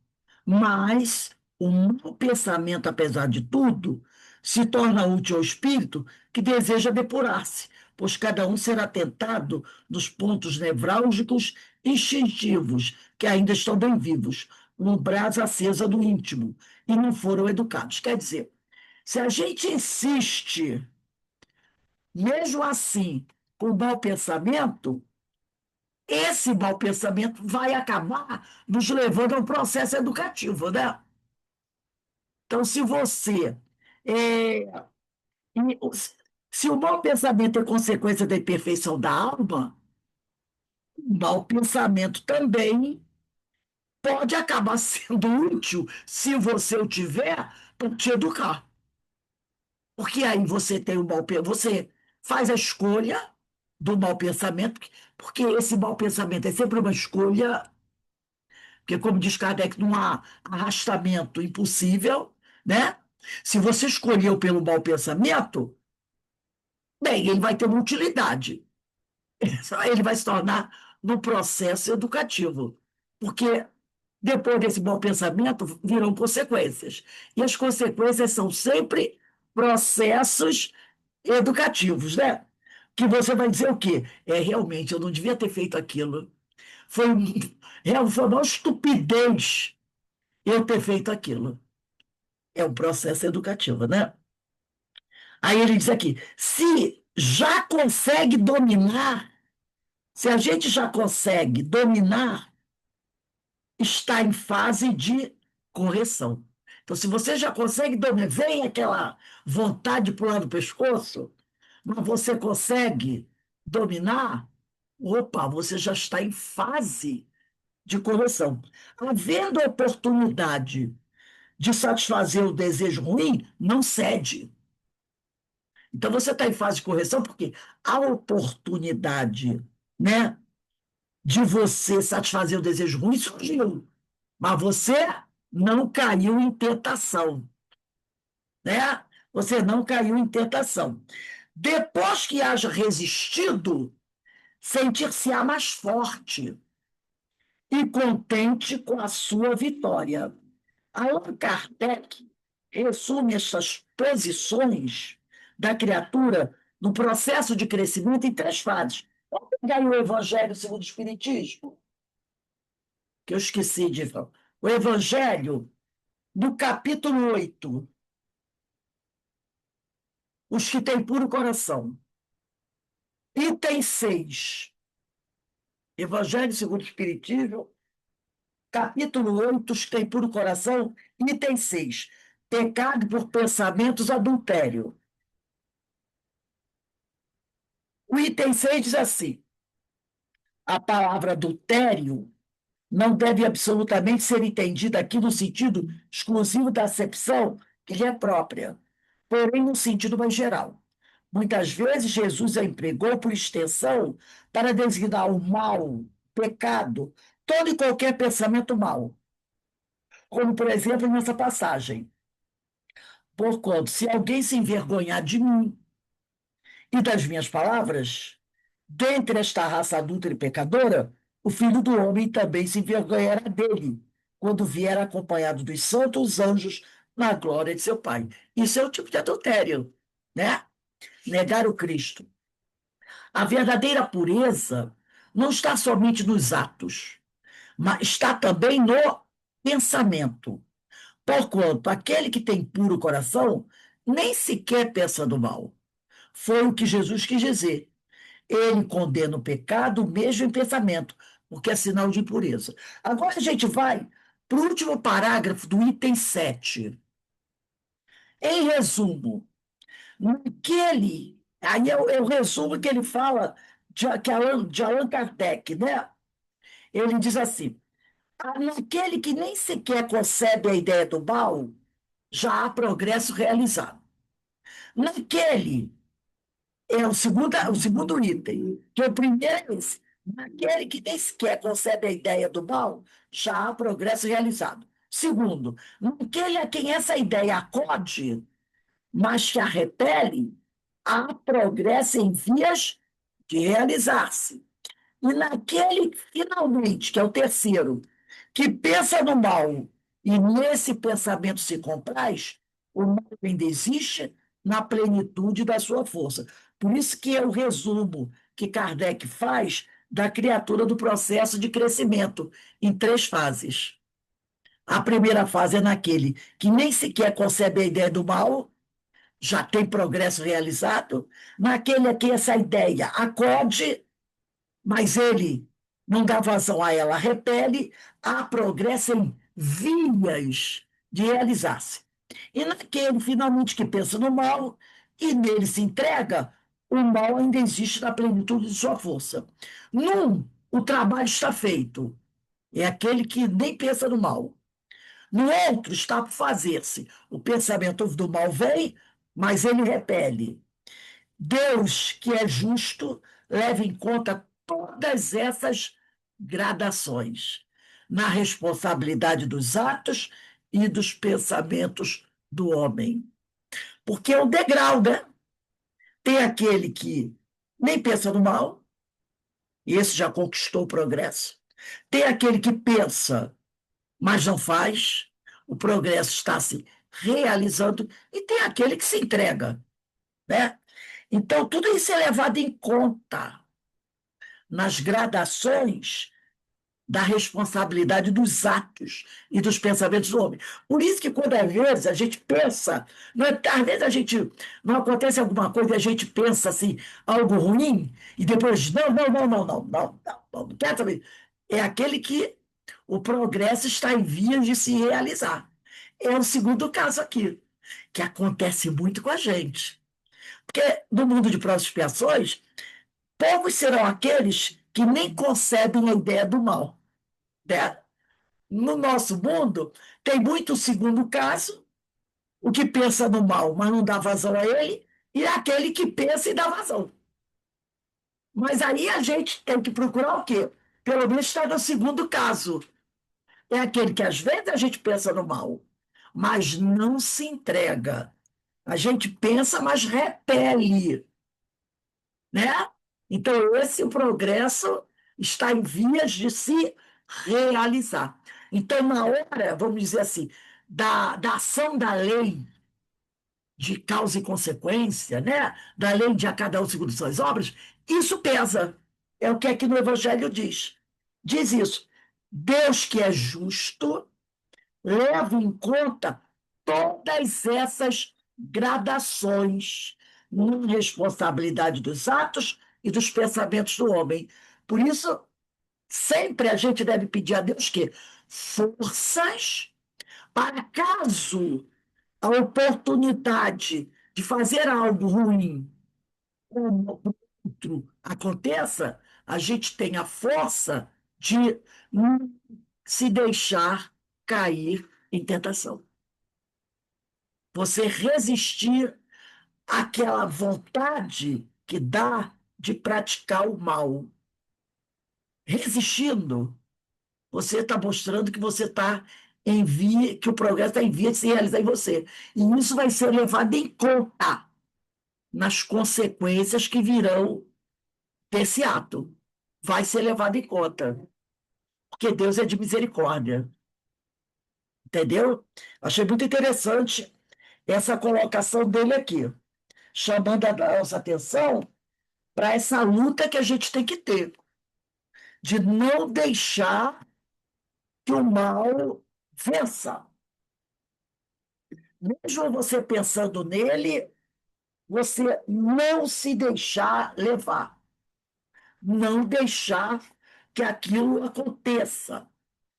mas o mau pensamento, apesar de tudo, se torna útil ao espírito que deseja depurar-se, pois cada um será tentado nos pontos nevrálgicos instintivos que ainda estão bem vivos, no brasa acesa do íntimo, e não foram educados. Quer dizer, se a gente insiste, mesmo assim, com o mau pensamento, esse mau pensamento vai acabar nos levando a um processo educativo, né? Então, se você. é, e o- se o mau pensamento é consequência da imperfeição da alma, o mau pensamento também pode acabar sendo útil, se você o tiver, para te educar. Porque aí você tem o mau pensamento, você faz a escolha do mau pensamento, porque esse mau pensamento é sempre uma escolha. Porque, como diz Kardec, não há arrastamento impossível, né? Se você escolheu pelo mau pensamento, bem, ele vai ter uma utilidade. Ele vai se tornar no processo educativo. Porque depois desse mau pensamento virão consequências. E as consequências são sempre processos educativos, né? Que você vai dizer o quê? Realmente, eu não devia ter feito aquilo. Foi, foi uma estupidez eu ter feito aquilo. É um processo educativo, né? Aí ele diz aqui: se já consegue dominar, se a gente já consegue dominar, está em fase de correção. Então, se você já consegue dominar, vem aquela vontade de pular do pescoço, mas você consegue dominar, Opa, você já está em fase de correção. Havendo oportunidade de satisfazer o desejo ruim, não cede. Então você está em fase de correção porque a oportunidade, né, de você satisfazer o desejo ruim surgiu, mas você não caiu em tentação, né? Você não caiu em tentação. Depois que haja resistido, sentir-se-á mais forte e contente com a sua vitória. Allan Kardec resume essas posições da criatura no processo de crescimento em três fases. Vamos pegar aí o Evangelho segundo o Espiritismo, que eu esqueci de falar. O Evangelho, do capítulo 8, os que têm puro coração. Item 6, Evangelho segundo o Espiritismo, capítulo 8, os que têm puro coração. Item 6, pecado por pensamentos adultério. O item 6 diz assim: a palavra adultério não deve absolutamente ser entendida aqui no sentido exclusivo da acepção que lhe é própria, porém no sentido mais geral. Muitas vezes Jesus a empregou por extensão para designar o mal, pecado, todo e qualquer pensamento mau, como por exemplo nessa passagem. Porquanto, se alguém se envergonhar de mim e das minhas palavras, dentre esta raça adulta e pecadora, o Filho do Homem também se envergonhará dele, quando vier acompanhado dos santos anjos na glória de seu Pai. Isso é o tipo de adultério, né? Negar o Cristo. A verdadeira pureza não está somente nos atos, mas está também no pensamento. Porquanto aquele que tem puro coração nem sequer pensa no mal. Foi o que Jesus quis dizer. Ele condena o pecado mesmo em pensamento, porque é sinal de impureza. Agora a gente vai para o último parágrafo do item 7. Em resumo, naquele. Aí é o resumo que ele fala de Allan Kardec, né? Ele diz assim: naquele que nem sequer concebe a ideia do mal, já há progresso realizado. Naquele é o segundo item. Que o primeiro é esse. Naquele que nem sequer concebe a ideia do mal, já há progresso realizado. Segundo, naquele a quem essa ideia acode, mas que a repele, há progresso em vias de realizar-se. E naquele, finalmente, que é o terceiro, que pensa no mal e nesse pensamento se compraz, o mal ainda existe na plenitude da sua força. Por isso que é o resumo que Kardec faz da criatura do processo de crescimento em três fases. A primeira fase é naquele que nem sequer concebe a ideia do mal, já tem progresso realizado, naquele a que essa ideia acode, mas ele não dá vazão a ela, repele, há progresso em vias de realizar-se. E naquele, finalmente, que pensa no mal e nele se entrega, o mal ainda existe na plenitude de sua força. Num, o trabalho está feito, é aquele que nem pensa no mal. No outro, está por fazer-se. O pensamento do mal vem, mas ele repele. Deus, que é justo, leva em conta todas essas gradações na responsabilidade dos atos e dos pensamentos do homem. Porque é um degrau, né? Tem aquele que nem pensa no mal, e esse já conquistou o progresso. Tem aquele que pensa, mas não faz, o progresso está se realizando, e tem aquele que se entrega, né? Então, tudo isso é levado em conta nas gradações da responsabilidade dos atos e dos pensamentos do homem. Por isso que quando às vezes a gente pensa, não é, às vezes a gente não acontece alguma coisa e a gente pensa assim, algo ruim, e depois, não, não, não, não, não, não, não, não quer saber. É aquele que o progresso está em vias de se realizar. É o segundo caso aqui, que acontece muito com a gente. Porque no mundo de provas e expiações, poucos serão aqueles que nem concebem a ideia do mal, né? No nosso mundo, tem muito o segundo caso, o que pensa no mal, mas não dá vazão a ele, e aquele que pensa e dá vazão. Mas aí a gente tem que procurar o quê? Pelo menos está no segundo caso. É aquele que às vezes a gente pensa no mal, mas não se entrega. A gente pensa, mas repele, né? Então, esse progresso está em vias de se realizar. Então, na hora, vamos dizer assim, da ação da lei de causa e consequência, né? Da lei de a cada um segundo suas obras, isso pesa. É o que aqui no Evangelho diz. Diz isso. Deus que é justo leva em conta todas essas gradações na responsabilidade dos atos e dos pensamentos do homem. Por isso, sempre a gente deve pedir a Deus que forças para caso a oportunidade de fazer algo ruim ou outro aconteça, a gente tem a força de não se deixar cair em tentação. Você resistir àquela vontade que dá de praticar o mal. Resistindo, você está mostrando que você está em via, que o progresso está em via de se realizar em você. E isso vai ser levado em conta nas consequências que virão desse ato. Vai ser levado em conta. Porque Deus é de misericórdia. Entendeu? Achei muito interessante essa colocação dele aqui, chamando a nossa atenção para essa luta que a gente tem que ter, de não deixar que o mal vença. Mesmo você pensando nele, você não se deixar levar, não deixar que aquilo aconteça,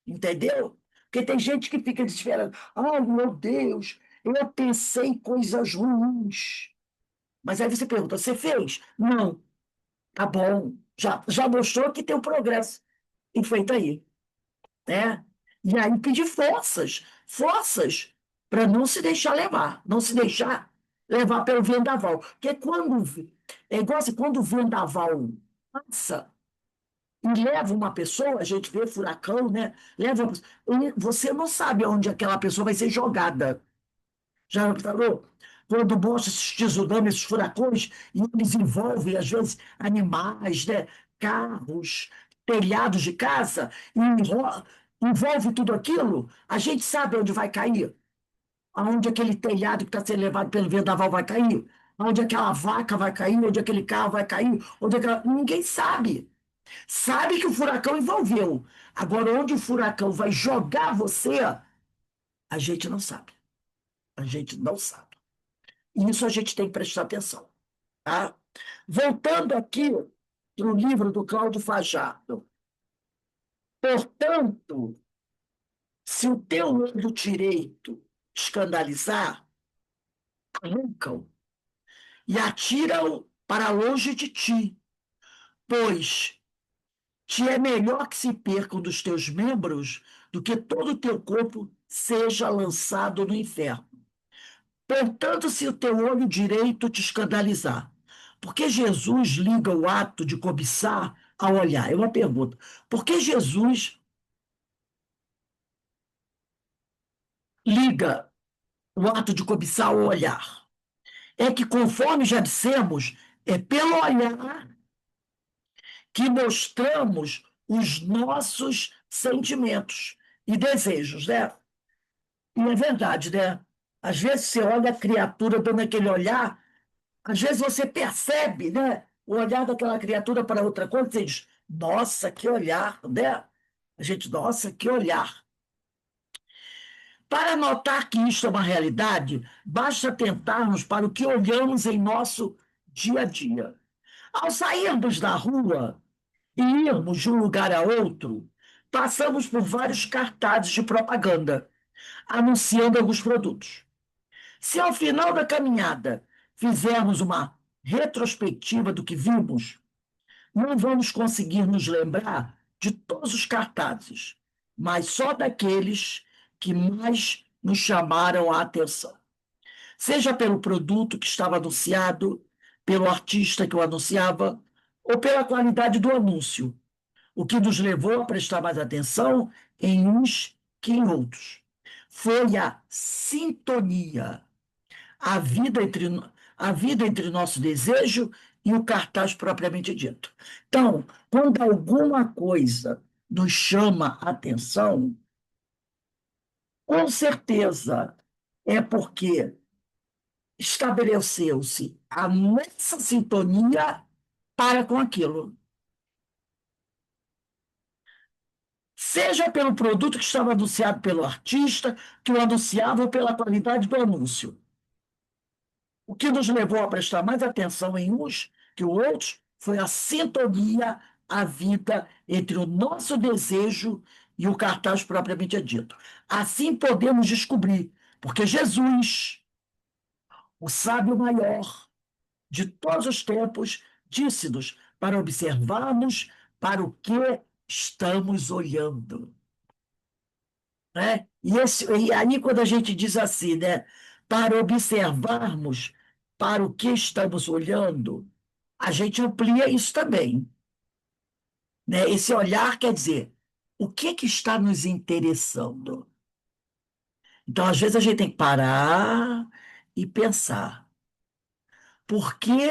entendeu? Porque tem gente que fica desesperada. Ai, meu Deus, eu pensei em coisas ruins. Mas aí você pergunta, você fez? Não. Tá bom. Já mostrou que tem um progresso. E feito aí, né? E aí pedir forças, forças para não se deixar levar, não se deixar levar pelo vendaval. Porque é igual assim, quando o vendaval passa e leva uma pessoa, a gente vê furacão, né? Leva, e você não sabe onde aquela pessoa vai ser jogada. Já reparou? Quando mostra esses tsunamis, esses furacões, e eles envolvem, às vezes, animais, né? Carros, telhados de casa, e envolve tudo aquilo, a gente sabe onde vai cair, aonde aquele telhado que está sendo levado pelo vendaval vai cair, aonde aquela vaca vai cair, onde aquele carro vai cair, ninguém sabe. Sabe que o furacão envolveu. Agora, onde o furacão vai jogar você, a gente não sabe. A gente não sabe. Isso a gente tem que prestar atenção. Tá? Voltando aqui para o livro do Cláudio Fajardo. Portanto, se o teu olho direito escandalizar, arranca-o e atira-o para longe de ti, pois te é melhor que se perca um dos teus membros do que todo o teu corpo seja lançado no inferno. Portanto, se o teu olho direito te escandalizar, por que Jesus liga o ato de cobiçar ao olhar? É uma pergunta. Por que Jesus liga o ato de cobiçar ao olhar? É que, conforme já dissemos, é pelo olhar que mostramos os nossos sentimentos e desejos, né? E é verdade, né? Às vezes você olha a criatura dando aquele olhar. Às vezes você percebe, né, o olhar daquela criatura para outra coisa e diz, nossa, que olhar, né? A gente, nossa, que olhar. Para notar que isto é uma realidade, basta atentarmos para o que olhamos em nosso dia a dia. Ao sairmos da rua e irmos de um lugar a outro, passamos por vários cartazes de propaganda anunciando alguns produtos. Se ao final da caminhada fizermos uma retrospectiva do que vimos, não vamos conseguir nos lembrar de todos os cartazes, mas só daqueles que mais nos chamaram a atenção. Seja pelo produto que estava anunciado, pelo artista que o anunciava, ou pela qualidade do anúncio, o que nos levou a prestar mais atenção em uns que em outros. Foi a sintonia, a vida entre, a vida entre nosso desejo e o cartaz propriamente dito. Então, quando alguma coisa nos chama a atenção, com certeza é porque estabeleceu-se a nossa sintonia para com aquilo. Seja pelo produto que estava anunciado pelo artista, que o anunciava, ou pela qualidade do anúncio. O que nos levou a prestar mais atenção em uns que outros foi a sintonia, a vida entre o nosso desejo e o cartaz propriamente dito. Assim podemos descobrir, porque Jesus, o sábio maior de todos os tempos, disse-nos para observarmos para o que estamos olhando. Né? E aí, quando a gente diz assim, né, para observarmos para o que estamos olhando, a gente amplia isso também. Né? Esse olhar quer dizer, o que está nos interessando? Então, às vezes, a gente tem que parar e pensar, por que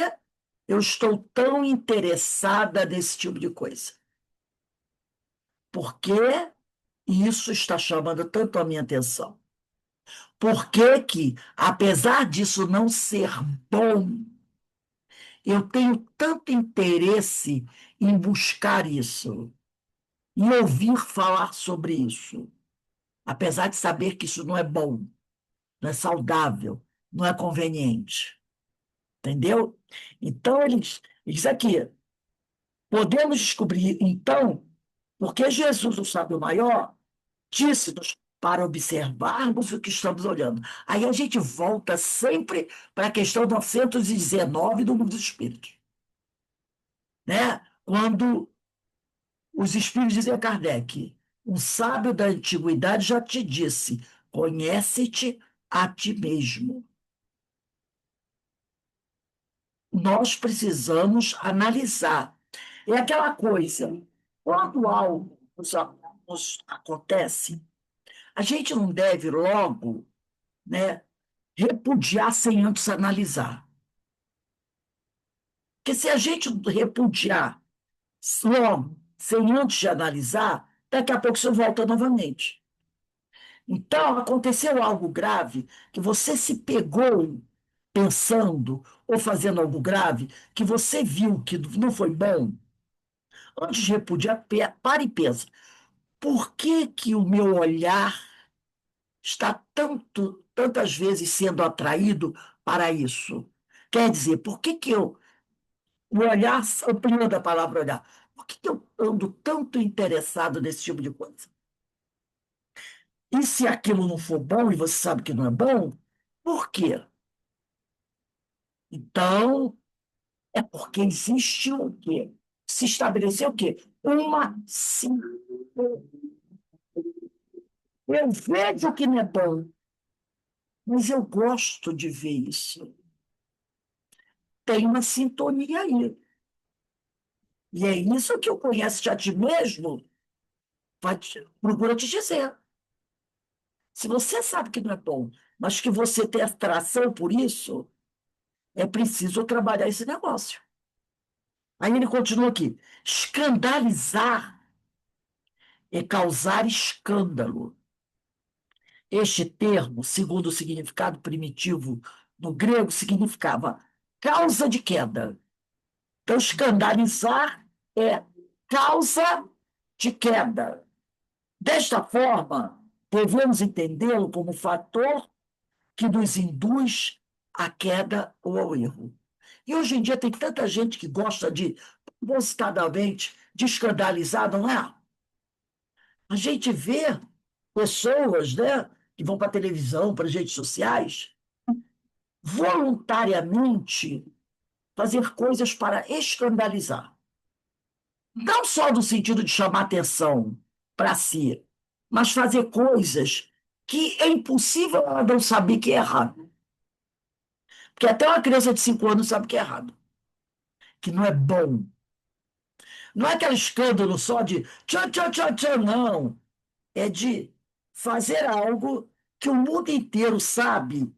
eu estou tão interessada nesse tipo de coisa? Por que isso está chamando tanto a minha atenção? Por que que, apesar disso não ser bom, eu tenho tanto interesse em buscar isso e ouvir falar sobre isso, apesar de saber que isso não é bom, não é saudável, não é conveniente, entendeu? Então, ele diz aqui, podemos descobrir, então, porque Jesus, o sábio maior, disse-nos para observarmos o que estamos olhando. Aí a gente volta sempre para a questão 919 do Livro dos Espíritos, né? Quando os Espíritos dizem a Kardec, um sábio da antiguidade já te disse, conhece-te a ti mesmo. Nós precisamos analisar. É aquela coisa, quando algo nos acontece, a gente não deve logo, né, repudiar sem antes analisar. Porque se a gente repudiar logo, sem antes de analisar, daqui a pouco isso volta novamente. Então, aconteceu algo grave, que você se pegou pensando ou fazendo algo grave, que você viu que não foi bom, antes de repudiar, para e pensa, por que que o meu olhar está tantas vezes sendo atraído para isso? Quer dizer, por que que eu o olhar, ampliando a palavra olhar. Por que eu ando tanto interessado nesse tipo de coisa? E se aquilo não for bom e você sabe que não é bom, por quê? Então, é porque existe o quê? Se estabeleceu o quê? Uma sim. Eu vejo que não é bom, mas eu gosto de ver isso. Tem uma sintonia aí. E é isso que o conhece a ti mesmo procura te dizer. Se você sabe que não é bom, mas que você tem atração por isso, é preciso trabalhar esse negócio. Aí ele continua aqui: escandalizar é causar escândalo. Este termo, segundo o significado primitivo no grego, significava causa de queda. Então, escandalizar é causa de queda. Desta forma, devemos entendê-lo como fator que nos induz à queda ou ao erro. E hoje em dia tem tanta gente que gosta de, propositadamente, de escandalizar, não é? A gente vê pessoas, né, que vão para a televisão, para as redes sociais, voluntariamente fazer coisas para escandalizar. Não só no sentido de chamar atenção para si, mas fazer coisas que é impossível ela não saber que é errado. Porque até uma criança de 5 anos sabe que é errado, que não é bom. Não é aquele escândalo só de tchan, tchan, tchan, tchan, não. É de fazer algo que o mundo inteiro sabe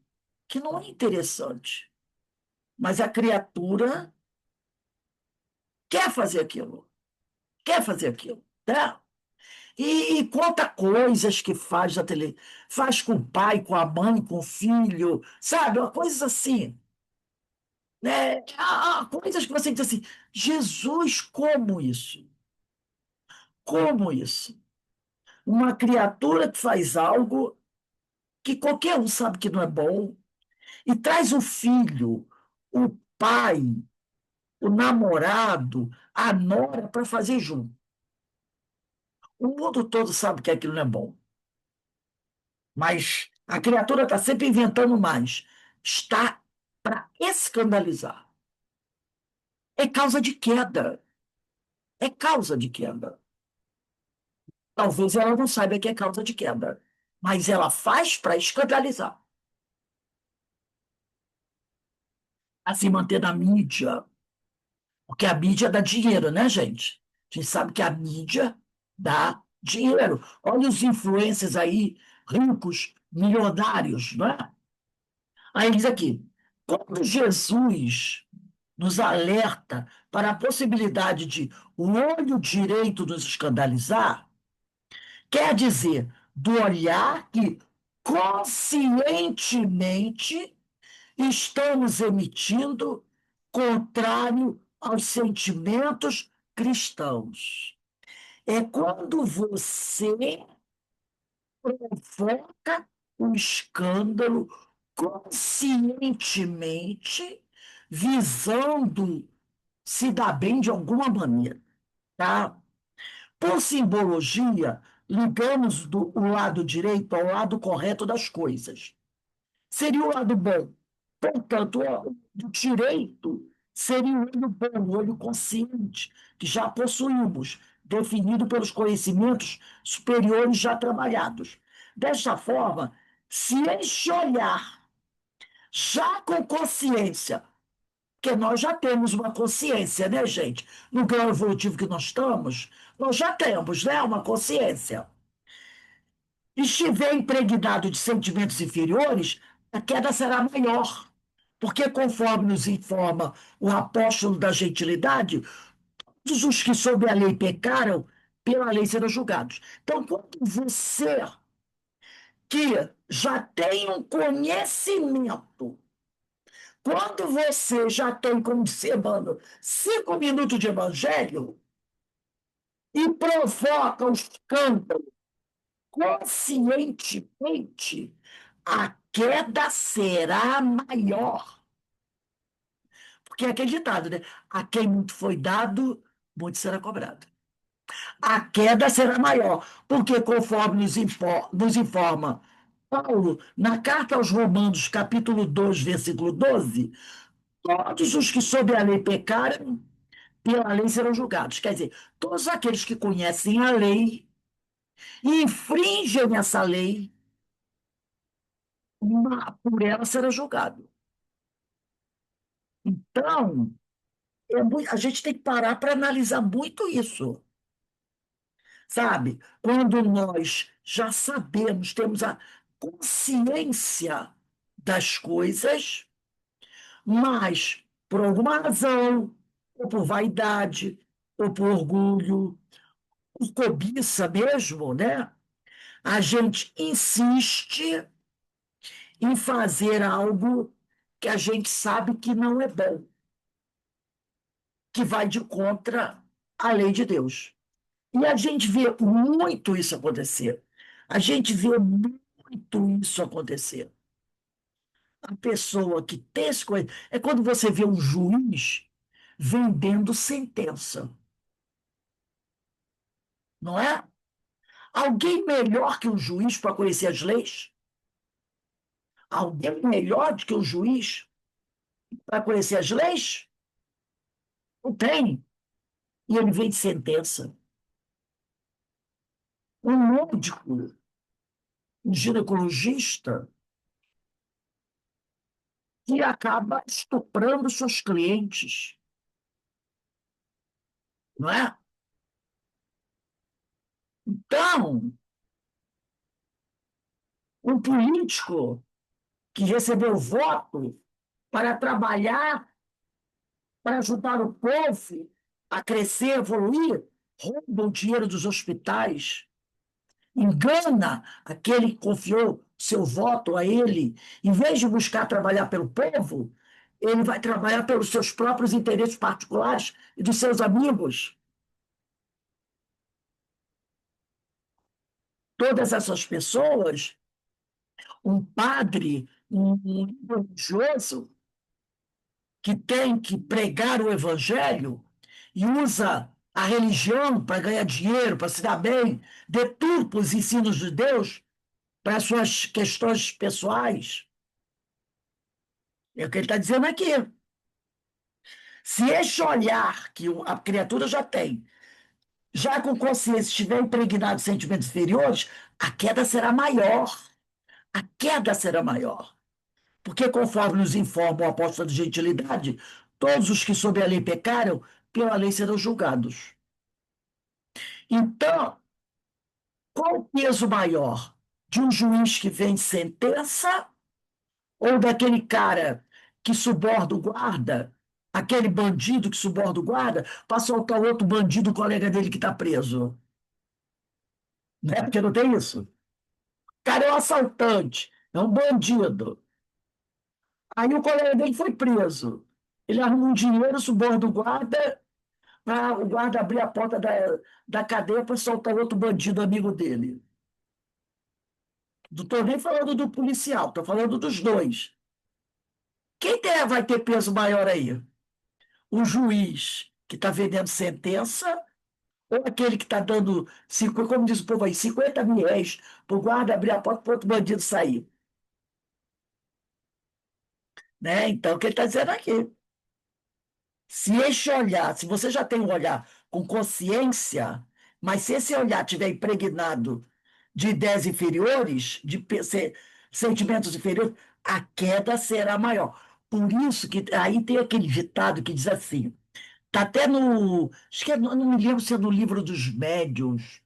que não é interessante. Mas a criatura quer fazer aquilo, quer fazer aquilo, né? E conta coisas que faz na tele, faz com o pai, com a mãe, com o filho, sabe? Uma coisa assim, né? Coisas que você diz assim, Jesus, como isso? Como isso? Uma criatura que faz algo que qualquer um sabe que não é bom, e traz o filho, o pai, o namorado, a nora para fazer junto. O mundo todo sabe que aquilo não é bom, mas a criatura está sempre inventando mais. Está para escandalizar. É causa de queda. É causa de queda. Talvez ela não saiba que é causa de queda, mas ela faz para escandalizar, a se manter na mídia. Porque a mídia dá dinheiro, né, gente? A gente sabe que a mídia dá dinheiro. Olha os influencers aí, ricos, milionários, não é? Aí diz aqui, quando Jesus nos alerta para a possibilidade de o olho direito nos escandalizar, quer dizer, do olhar que conscientemente estamos emitindo contrário aos sentimentos cristãos. É quando você provoca um escândalo conscientemente, visando se dar bem de alguma maneira, tá? Por simbologia, ligamos o lado direito ao lado correto das coisas. Seria o lado bom. Portanto, o direito seria o olho bom, o olho consciente, que já possuímos, definido pelos conhecimentos superiores já trabalhados. Desta forma, se este olhar, já com consciência, porque nós já temos uma consciência, né, gente? No grau evolutivo que nós estamos, nós já temos, né, uma consciência. Estiver impregnado de sentimentos inferiores, a queda será maior. Porque, conforme nos informa o apóstolo da gentilidade, todos os que sob a lei pecaram, pela lei serão julgados. Então, quando você que já tem um conhecimento, quando você já tem, como disse Emmanuel, 5 minutos de evangelho e provoca o escândalo conscientemente, a queda será maior. Porque é aquele ditado, né? A quem muito foi dado, muito será cobrado. A queda será maior, porque conforme nos informa Paulo, na carta aos Romanos, capítulo 2, versículo 12, todos os que sob a lei pecaram, pela lei serão julgados. Quer dizer, todos aqueles que conhecem a lei e infringem essa lei, por ela será julgado. Então, a gente tem que parar para analisar muito isso, sabe? Quando nós já sabemos, temos a consciência das coisas, mas por alguma razão, ou por vaidade, ou por orgulho, por cobiça mesmo, né? A gente insiste em fazer algo que a gente sabe que não é bom, que vai de contra a lei de Deus. E a gente vê muito isso acontecer. A gente vê muito isso acontecer. A pessoa que tem esse coisa. É quando você vê um juiz vendendo sentença, não é? Alguém melhor que um juiz para conhecer as leis? Alguém melhor do que um juiz para conhecer as leis? Não tem. e ele vem de sentença. Um médico, um ginecologista, que acaba estuprando seus clientes, não é? Então, um político que recebeu voto para trabalhar, para ajudar o povo a crescer, evoluir, rouba o dinheiro dos hospitais, engana aquele que confiou seu voto a ele, em vez de buscar trabalhar pelo povo, ele vai trabalhar pelos seus próprios interesses particulares e dos seus amigos. Todas essas pessoas, um padre, um religioso, que tem que pregar o evangelho e usa a religião para ganhar dinheiro, para se dar bem, deturpa os ensinos de Deus para suas questões pessoais. É o que ele está dizendo aqui. Se este olhar que a criatura já tem, já com consciência, estiver impregnado de sentimentos inferiores, a queda será maior. A queda será maior. Porque, conforme nos informa o apóstolo de gentilidade, todos os que sob a lei pecaram, pela lei serão julgados. Então, qual o peso maior? De um juiz que vem sentença ou daquele cara que suborda o guarda, aquele bandido que suborda o guarda, para soltar o outro bandido, colega dele que está preso? Né? Porque não tem isso. O cara é um assaltante, é um bandido. Aí o colega dele foi preso. Ele arruma um dinheiro, suborda o guarda, para o guarda abrir a porta da cadeia para soltar outro bandido amigo dele. Não estou nem falando do policial, estou falando dos dois. Vai ter peso maior aí? O juiz que está vendendo sentença ou aquele que está dando, como diz o povo aí, 50 mil réis para o guarda abrir a porta para outro bandido sair? Né? Então, o que ele está dizendo aqui? Se este olhar, se você já tem um olhar com consciência, mas se esse olhar tiver impregnado de ideias inferiores, sentimentos inferiores, a queda será maior. Por isso que aí tem aquele ditado que diz assim, está até no, acho que não me lembro se é no livro dos médiuns,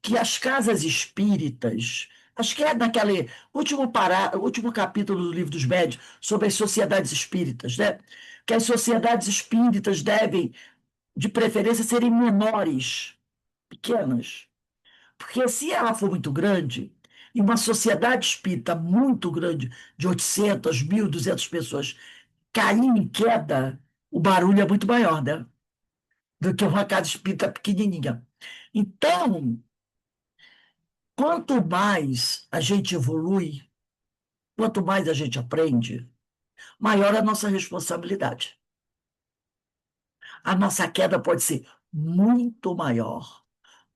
que as casas espíritas, acho que é naquele último capítulo do livro dos médiuns, sobre as sociedades espíritas, né? Que as sociedades espíritas devem, de preferência, serem menores, pequenas. Porque se ela for muito grande, e uma sociedade espírita muito grande, de 800, 1.200 pessoas, cair em queda, o barulho é muito maior, né? Do que uma casa espírita pequenininha. Então, quanto mais a gente evolui, quanto mais a gente aprende, maior a nossa responsabilidade. A nossa queda pode ser muito maior.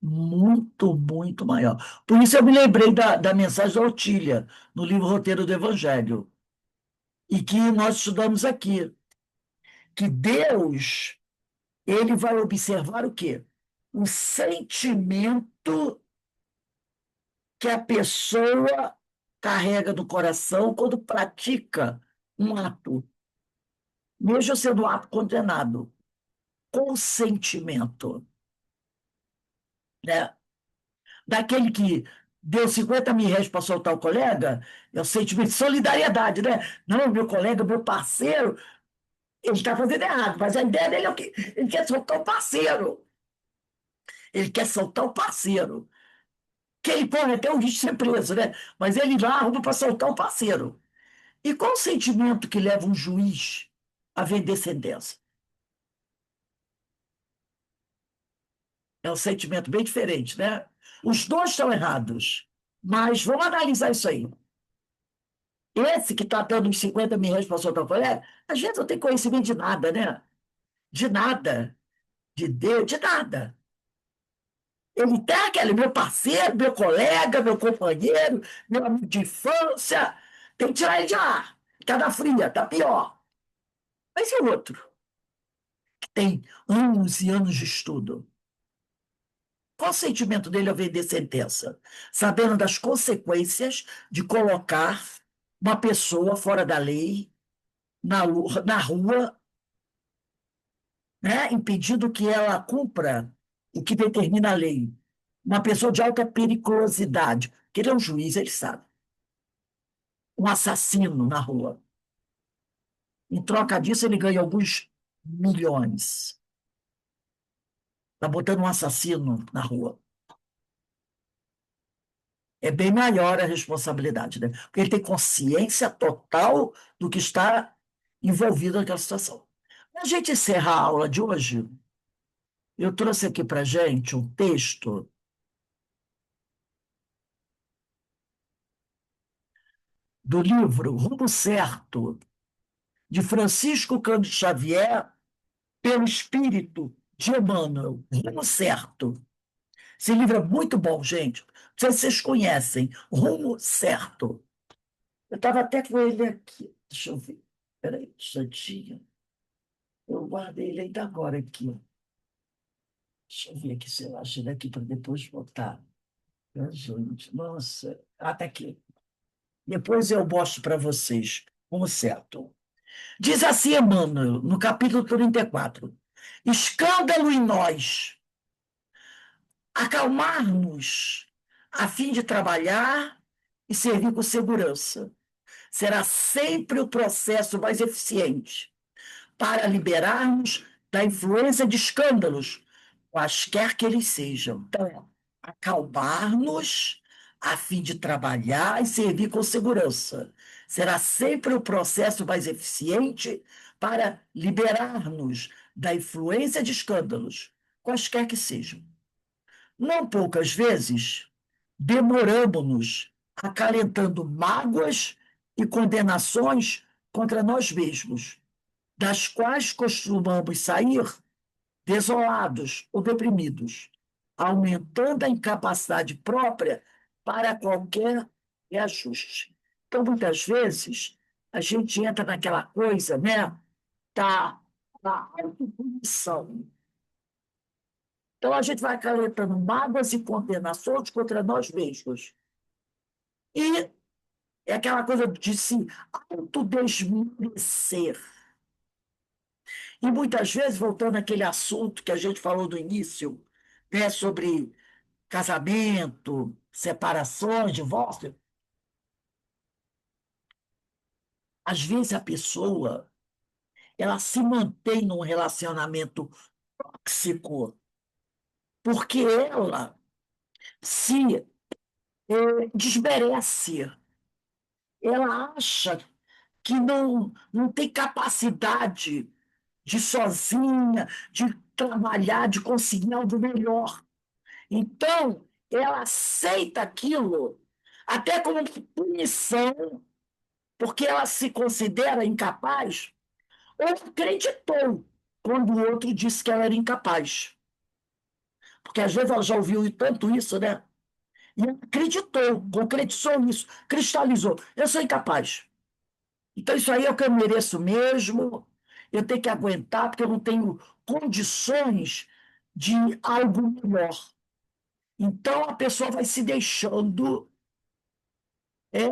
Muito, muito maior. Por isso eu me lembrei da mensagem da Otília, no livro Roteiro do Evangelho, e que nós estudamos aqui, que Deus, ele vai observar o quê? O sentimento que a pessoa carrega no coração quando pratica um ato, mesmo sendo um ato condenado, consentimento, né? Daquele que deu 50 mil reais para soltar o colega, é o sentimento de solidariedade, né? Não, meu colega, meu parceiro, ele está fazendo errado, mas a ideia dele é o quê? Ele quer soltar o parceiro. Ele quer soltar o parceiro. Que ele pode até o risco de ser preso, né? Mas ele lá arruma para soltar o parceiro. E qual o sentimento que leva um juiz a vender sentença? É um sentimento bem diferente, né? Os dois estão errados, mas vamos analisar isso aí. Esse que está dando uns 50 mil reais para soltar o colega, às vezes não tem conhecimento de nada, né? De nada. De Deus, de nada. Ele tem aquele meu parceiro, meu colega, meu companheiro, meu amigo de infância. Tem que tirar ele de lá. Está na fria, está pior. Mas e o outro? que tem anos e anos de estudo. Qual o sentimento dele ao vender sentença? Sabendo das consequências de colocar uma pessoa fora da lei, na rua, né, impedindo que ela cumpra o que determina a lei. Uma pessoa de alta periculosidade, que ele é um juiz, ele sabe. Um assassino na rua. Em troca disso, ele ganha alguns milhões. Está botando um assassino na rua. É bem maior a responsabilidade, né? Porque ele tem consciência total do que está envolvido naquela situação. Para a gente encerrar a aula de hoje, eu trouxe aqui para a gente um texto do livro Rumo Certo, de Francisco Cândido Xavier, pelo espírito de Emmanuel. Rumo Certo. Esse livro é muito bom, gente. Não sei se vocês conhecem. Rumo Certo. Eu estava até com ele aqui. Deixa eu ver. Espera aí, um instantinho. Eu guardei ele ainda agora aqui. Deixa eu ver aqui se eu acho ele aqui para depois botar. Gente, nossa. Ah, tá aqui. Depois eu mostro para vocês. Rumo Certo. Diz assim, Emmanuel, no capítulo 34. Escândalo em nós, acalmar-nos, a fim de trabalhar e servir com segurança. Será sempre o processo mais eficiente para liberarmos da influência de escândalos, quaisquer que eles sejam. Então, acalmar-nos a fim de trabalhar e servir com segurança. Será sempre o processo mais eficiente para liberar-nos da influência de escândalos, quaisquer que sejam. Não poucas vezes, demoramos-nos acalentando mágoas e condenações contra nós mesmos, das quais costumamos sair desolados ou deprimidos, aumentando a incapacidade própria para qualquer reajuste. Então, muitas vezes, a gente entra naquela coisa, né, da autopunição. Então, a gente vai acalentando mágoas e condenações contra nós mesmos. E é aquela coisa de se autodesmerecer. E muitas vezes, voltando àquele assunto que a gente falou no início, né, sobre casamento, separações, divórcio, às vezes a pessoa ela se mantém num relacionamento tóxico porque ela se desmerece. Ela acha que não tem capacidade de sozinha, de trabalhar, de conseguir algo melhor. Então, ela aceita aquilo até como punição, porque ela se considera incapaz, ou acreditou quando o outro disse que ela era incapaz. Porque às vezes ela já ouviu tanto isso, né? E acreditou, concretizou isso, cristalizou. Eu sou incapaz. Então, isso aí é o que eu mereço mesmo. Eu tenho que aguentar, porque eu não tenho condições de algo melhor. Então, a pessoa vai se deixando, é,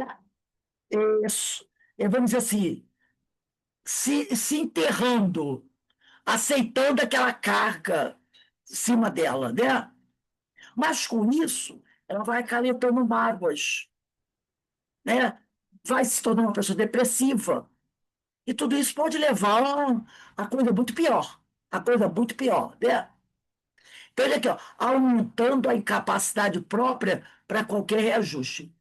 vamos dizer assim, se enterrando, aceitando aquela carga em cima dela, né? Mas com isso, ela vai acalentando mágoas, né? Vai se tornar uma pessoa depressiva. E tudo isso pode levar a coisa muito pior. A coisa muito pior, né? Então, olha aqui, ó, aumentando a incapacidade própria para qualquer reajuste.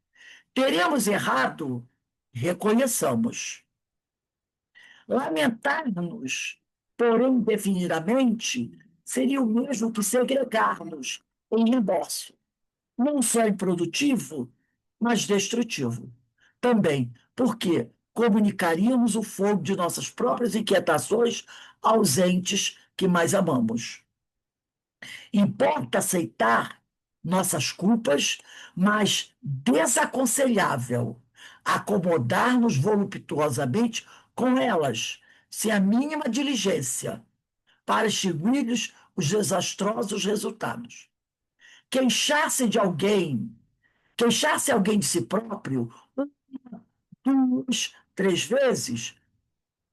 Teremos errado? Reconheçamos. Lamentar-nos, porém, indefinidamente, seria o mesmo que segregar-nos em remorso, não só improdutivo, mas destrutivo. Também, porque comunicaríamos o fogo de nossas próprias inquietações aos entes que mais amamos. Importa aceitar nossas culpas, mas desaconselhável acomodar-nos voluptuosamente com elas, sem a mínima diligência, para extinguir-lhes os desastrosos resultados. Queixar-se de alguém, queixar-se alguém de si próprio, duas, três vezes,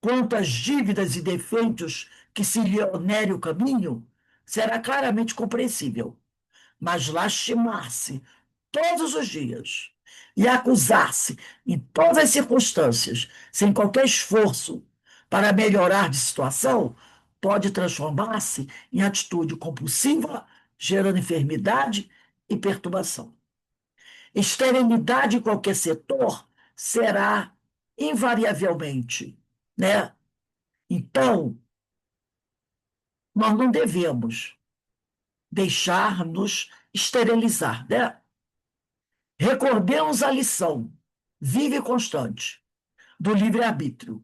quanto às dívidas e defeitos que se lhe onere o caminho, será claramente compreensível. Mas lastimar-se todos os dias e acusar-se em todas as circunstâncias, sem qualquer esforço para melhorar de situação, pode transformar-se em atitude compulsiva, gerando enfermidade e perturbação. Esterilidade em qualquer setor será invariavelmente, né? Então, nós não devemos deixar-nos esterilizar, né? Recordemos a lição viva e constante do livre-arbítrio,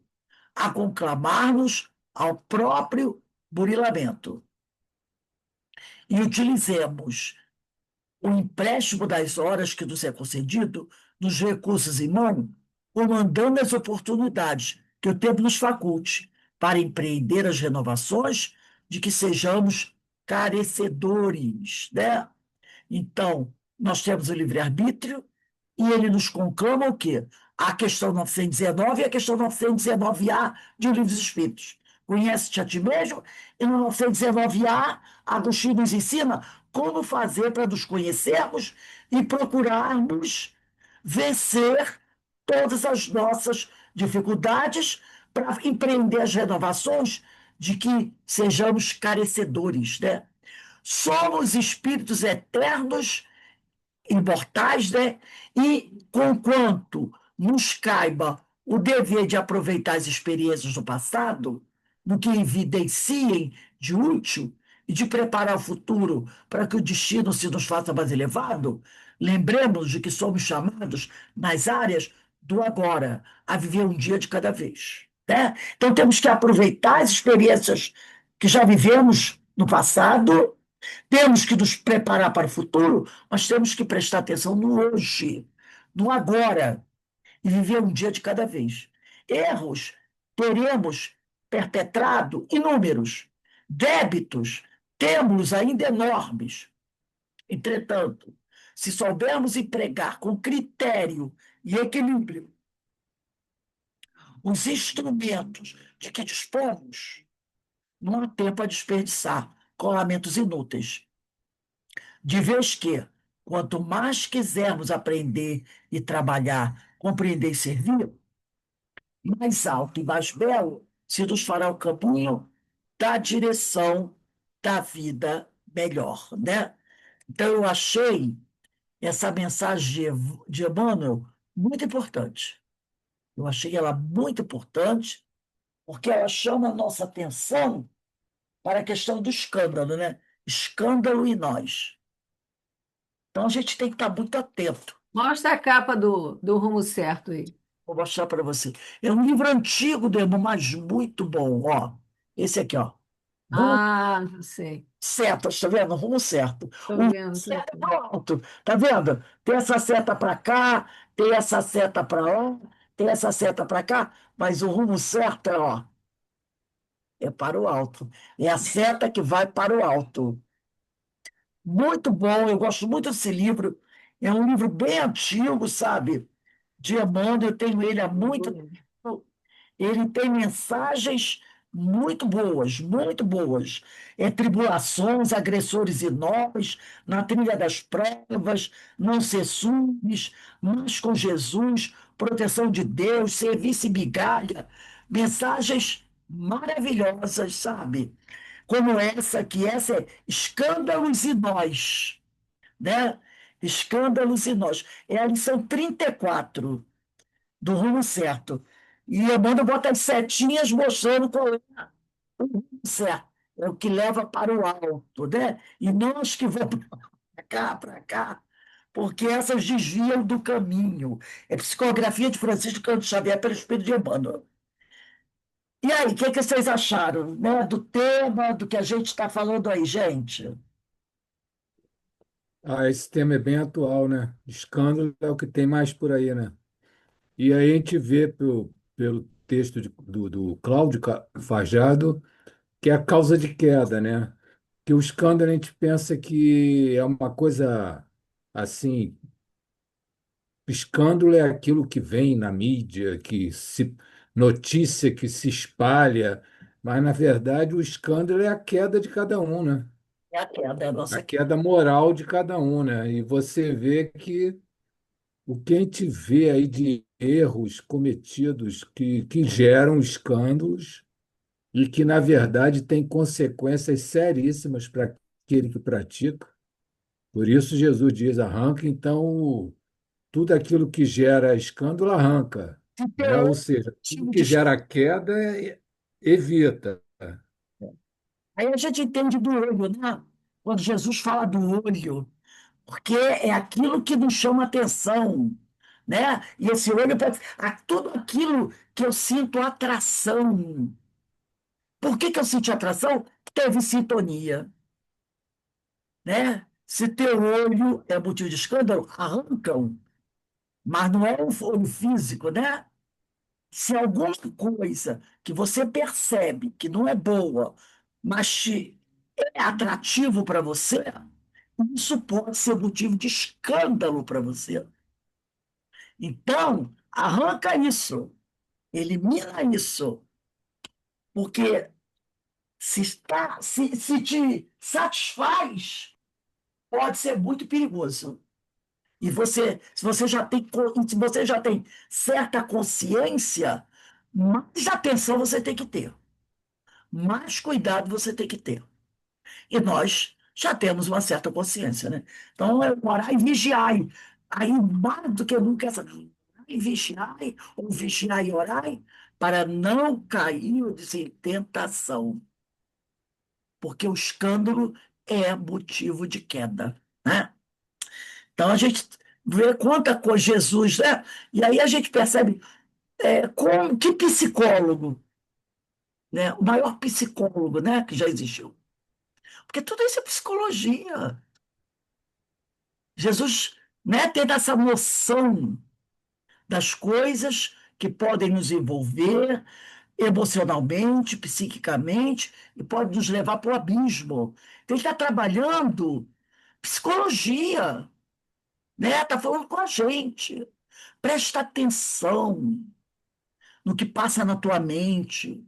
a conclamar-nos ao próprio burilamento e utilizemos o empréstimo das horas que nos é concedido, nos recursos em mão, comandando as oportunidades que o tempo nos faculte para empreender as renovações de que sejamos carecedores, né? Então, nós temos o livre-arbítrio e ele nos conclama o quê? A questão 919 e a questão 919A de O Livro dos Espíritos. Conhece-te a ti mesmo? E no 919A, Agostinho nos ensina como fazer para nos conhecermos e procurarmos vencer todas as nossas dificuldades para empreender as renovações de que sejamos carecedores, né? Somos espíritos eternos, imortais, né? E conquanto nos caiba o dever de aproveitar as experiências do passado, no que evidenciem de útil e de preparar o futuro para que o destino se nos faça mais elevado, lembremos de que somos chamados nas áreas do agora, a viver um dia de cada vez, né? Então temos que aproveitar as experiências que já vivemos no passado, temos que nos preparar para o futuro, mas temos que prestar atenção no hoje, no agora, e viver um dia de cada vez. Erros teremos perpetrado inúmeros, débitos temos ainda enormes. Entretanto, se soubermos empregar com critério e equilíbrio os instrumentos de que dispomos, não há tempo a desperdiçar com lamentos inúteis. De vez que, quanto mais quisermos aprender e trabalhar, compreender e servir, mais alto e mais belo se nos fará o caminho da direção da vida melhor, né? Então, eu achei essa mensagem de Emmanuel muito importante. Eu achei ela muito importante, porque ela chama a nossa atenção para a questão do escândalo, né? Escândalo em nós. Então, a gente tem que estar muito atento. Mostra a capa do Rumo Certo aí. Vou mostrar para você. É um livro antigo, Demo, mas muito bom. Ó, esse aqui, ó. Rumo Ah, não sei. certo, tá vendo? Rumo certo. O Estou rumo vendo, tô certo é aqui. pro alto. Tá vendo? Tem essa seta para cá, tem essa seta para lá, tem essa seta para cá, mas o rumo certo é, ó, é para o alto. É a seta que vai para o alto. Muito bom, eu gosto muito desse livro. É um livro bem antigo, sabe? De Emmanuel, eu tenho ele há muito tempo. Ele tem mensagens muito boas, muito boas. É tribulações, agressores e nós, na trilha das provas, não ser subs, mas com Jesus, proteção de Deus, serviço e migalha. Mensagens maravilhosas, sabe? Como essa, que essa é Escândalos e Nós, né? Escândalos e Nós. É a lição 34 do Rumo Certo. E Emmanuel bota as setinhas mostrando qual é o rumo certo. É o que leva para o alto, né? E nós que vamos para cá, porque essas desviam do caminho. É psicografia de Francisco Canto Xavier pelo Espírito de Emmanuel. E aí, o que, que vocês acharam, né, do tema, do que a gente está falando aí, gente? Ah, esse tema é bem atual, né? Escândalo é o que tem mais por aí, né? E aí a gente vê pelo texto do Cláudio Fajardo que é a causa de queda, né? Que o escândalo a gente pensa que é uma coisa assim, escândalo é aquilo que vem na mídia, notícia que se espalha, mas na verdade o escândalo é a queda de cada um, né? É a queda, é a A nossa queda. queda moral de cada um, né? E você vê que o que a gente vê aí de erros cometidos que geram escândalos e que, na verdade, têm consequências seríssimas para aquele que pratica. Por isso, Jesus diz: arranca, então, tudo aquilo que gera escândalo, arranca. Se tem Né? Ou um seja, tudo motivo de que gera queda, evita. Aí a gente entende do olho, né? Quando Jesus fala do olho, porque é aquilo que nos chama atenção, né? E esse olho pode tudo aquilo que eu sinto atração. Por que que eu senti atração? Teve sintonia, né? Se teu olho é motivo de escândalo, arrancam, mas não é um olho físico, né? Se alguma coisa que você percebe que não é boa, mas é atrativo para você, isso pode ser motivo de escândalo para você. Então, arranca isso, elimina isso, porque se te satisfaz, pode ser muito perigoso. E se você já tem certa consciência, mais atenção você tem que ter, mais cuidado você tem que ter. E nós já temos uma certa consciência, né? Então, é orar e vigiai. Aí, mais do que nunca, essa orai e vigiai, ou vigiai e orai, para não cairdes em tentação, porque o escândalo é motivo de queda, né? Então, a gente vê quanta coisa Jesus, né? E aí a gente percebe que psicólogo, né? O maior psicólogo, né, que já existiu. Porque tudo isso é psicologia. Jesus, né, tendo essa noção das coisas que podem nos envolver emocionalmente, psiquicamente, e pode nos levar para o abismo. Então, ele está trabalhando psicologia, né? Está falando com a gente. Presta atenção no que passa na tua mente,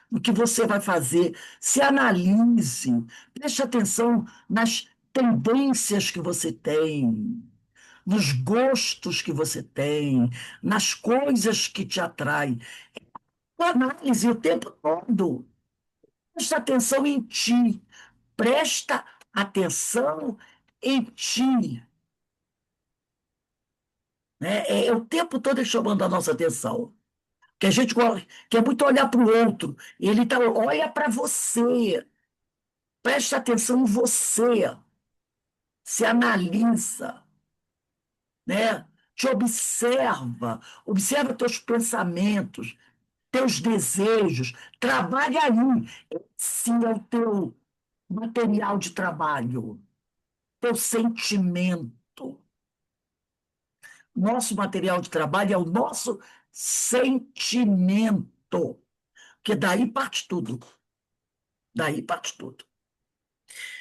no que você vai fazer. Se analise, preste atenção nas tendências que você tem, nos gostos que você tem, nas coisas que te atraem. Análise o tempo todo. Presta atenção em ti. Presta atenção em ti. Né? O tempo todo ele chamando a nossa atenção. Que a gente quer muito olhar para o outro. Ele tá, olha para você. Presta atenção em você. Se analisa, né? Te observa. Observa teus pensamentos, teus desejos, trabalha aí. Sim, é o teu material de trabalho, teu sentimento. Nosso material de trabalho é o nosso sentimento, porque daí parte tudo. Daí parte tudo.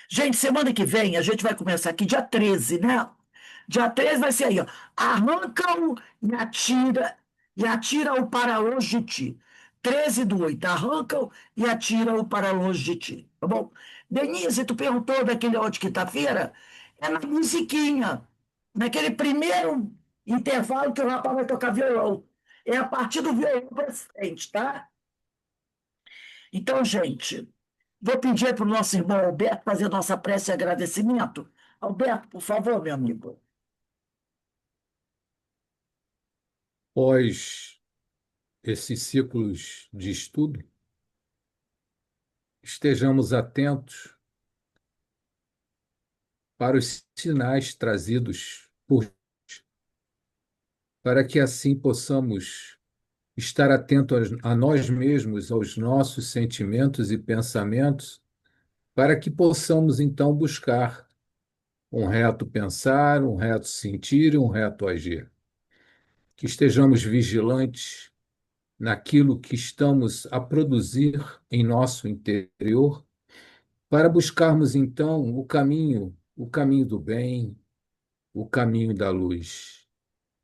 Gente, semana que vem a gente vai começar aqui, dia 13, né? Dia 13 vai ser aí, ó. Arranca-o e atira-o para longe de ti. 13/8, arranca-o e atira-o para longe de ti. Tá bom? Denise, tu perguntou daquele áudio de quinta-feira? É na musiquinha, naquele primeiro intervalo que o rapaz vai tocar violão. É a partir do violão para frente, tá? Então, gente, vou pedir para o nosso irmão Alberto fazer nossa prece de agradecimento. Alberto, por favor, meu amigo. Após esses ciclos de estudo, estejamos atentos para os sinais trazidos para que assim possamos estar atentos a nós mesmos, aos nossos sentimentos e pensamentos, para que possamos então buscar um reto pensar, um reto sentir e um reto agir. Que estejamos vigilantes naquilo que estamos a produzir em nosso interior, para buscarmos então o caminho do bem, o caminho da luz.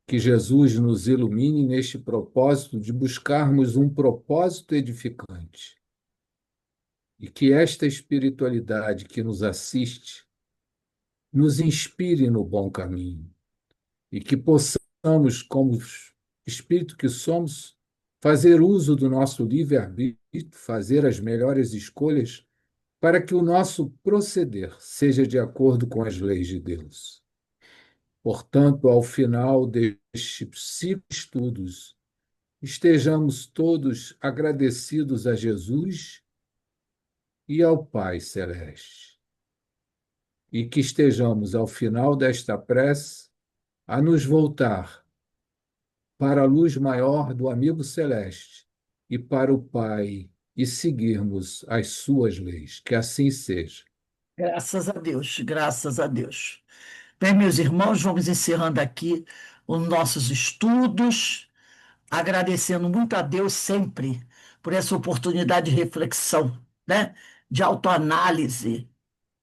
Que Jesus nos ilumine neste propósito de buscarmos um propósito edificante. E que esta espiritualidade que nos assiste nos inspire no bom caminho. E que possamos, como espírito que somos, fazer uso do nosso livre-arbítrio, fazer as melhores escolhas para que o nosso proceder seja de acordo com as leis de Deus. Portanto, ao final deste ciclo de estudos, estejamos todos agradecidos a Jesus e ao Pai Celeste. E que estejamos, ao final desta prece, a nos voltar para a luz maior do amigo celeste e para o Pai e seguirmos as suas leis. Que assim seja. Graças a Deus, graças a Deus. Bem, meus irmãos, vamos encerrando aqui os nossos estudos, agradecendo muito a Deus sempre por essa oportunidade de reflexão, né? De autoanálise,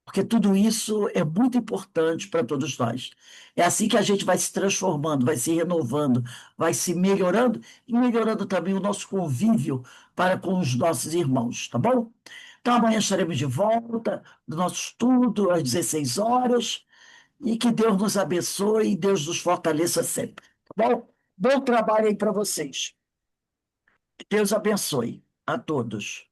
porque tudo isso é muito importante para todos nós. É assim que a gente vai se transformando, vai se renovando, vai se melhorando e melhorando também o nosso convívio para com os nossos irmãos, tá bom? Então amanhã estaremos de volta do nosso estudo às 16 horas e que Deus nos abençoe e Deus nos fortaleça sempre, tá bom? Bom trabalho aí para vocês. Que Deus abençoe a todos.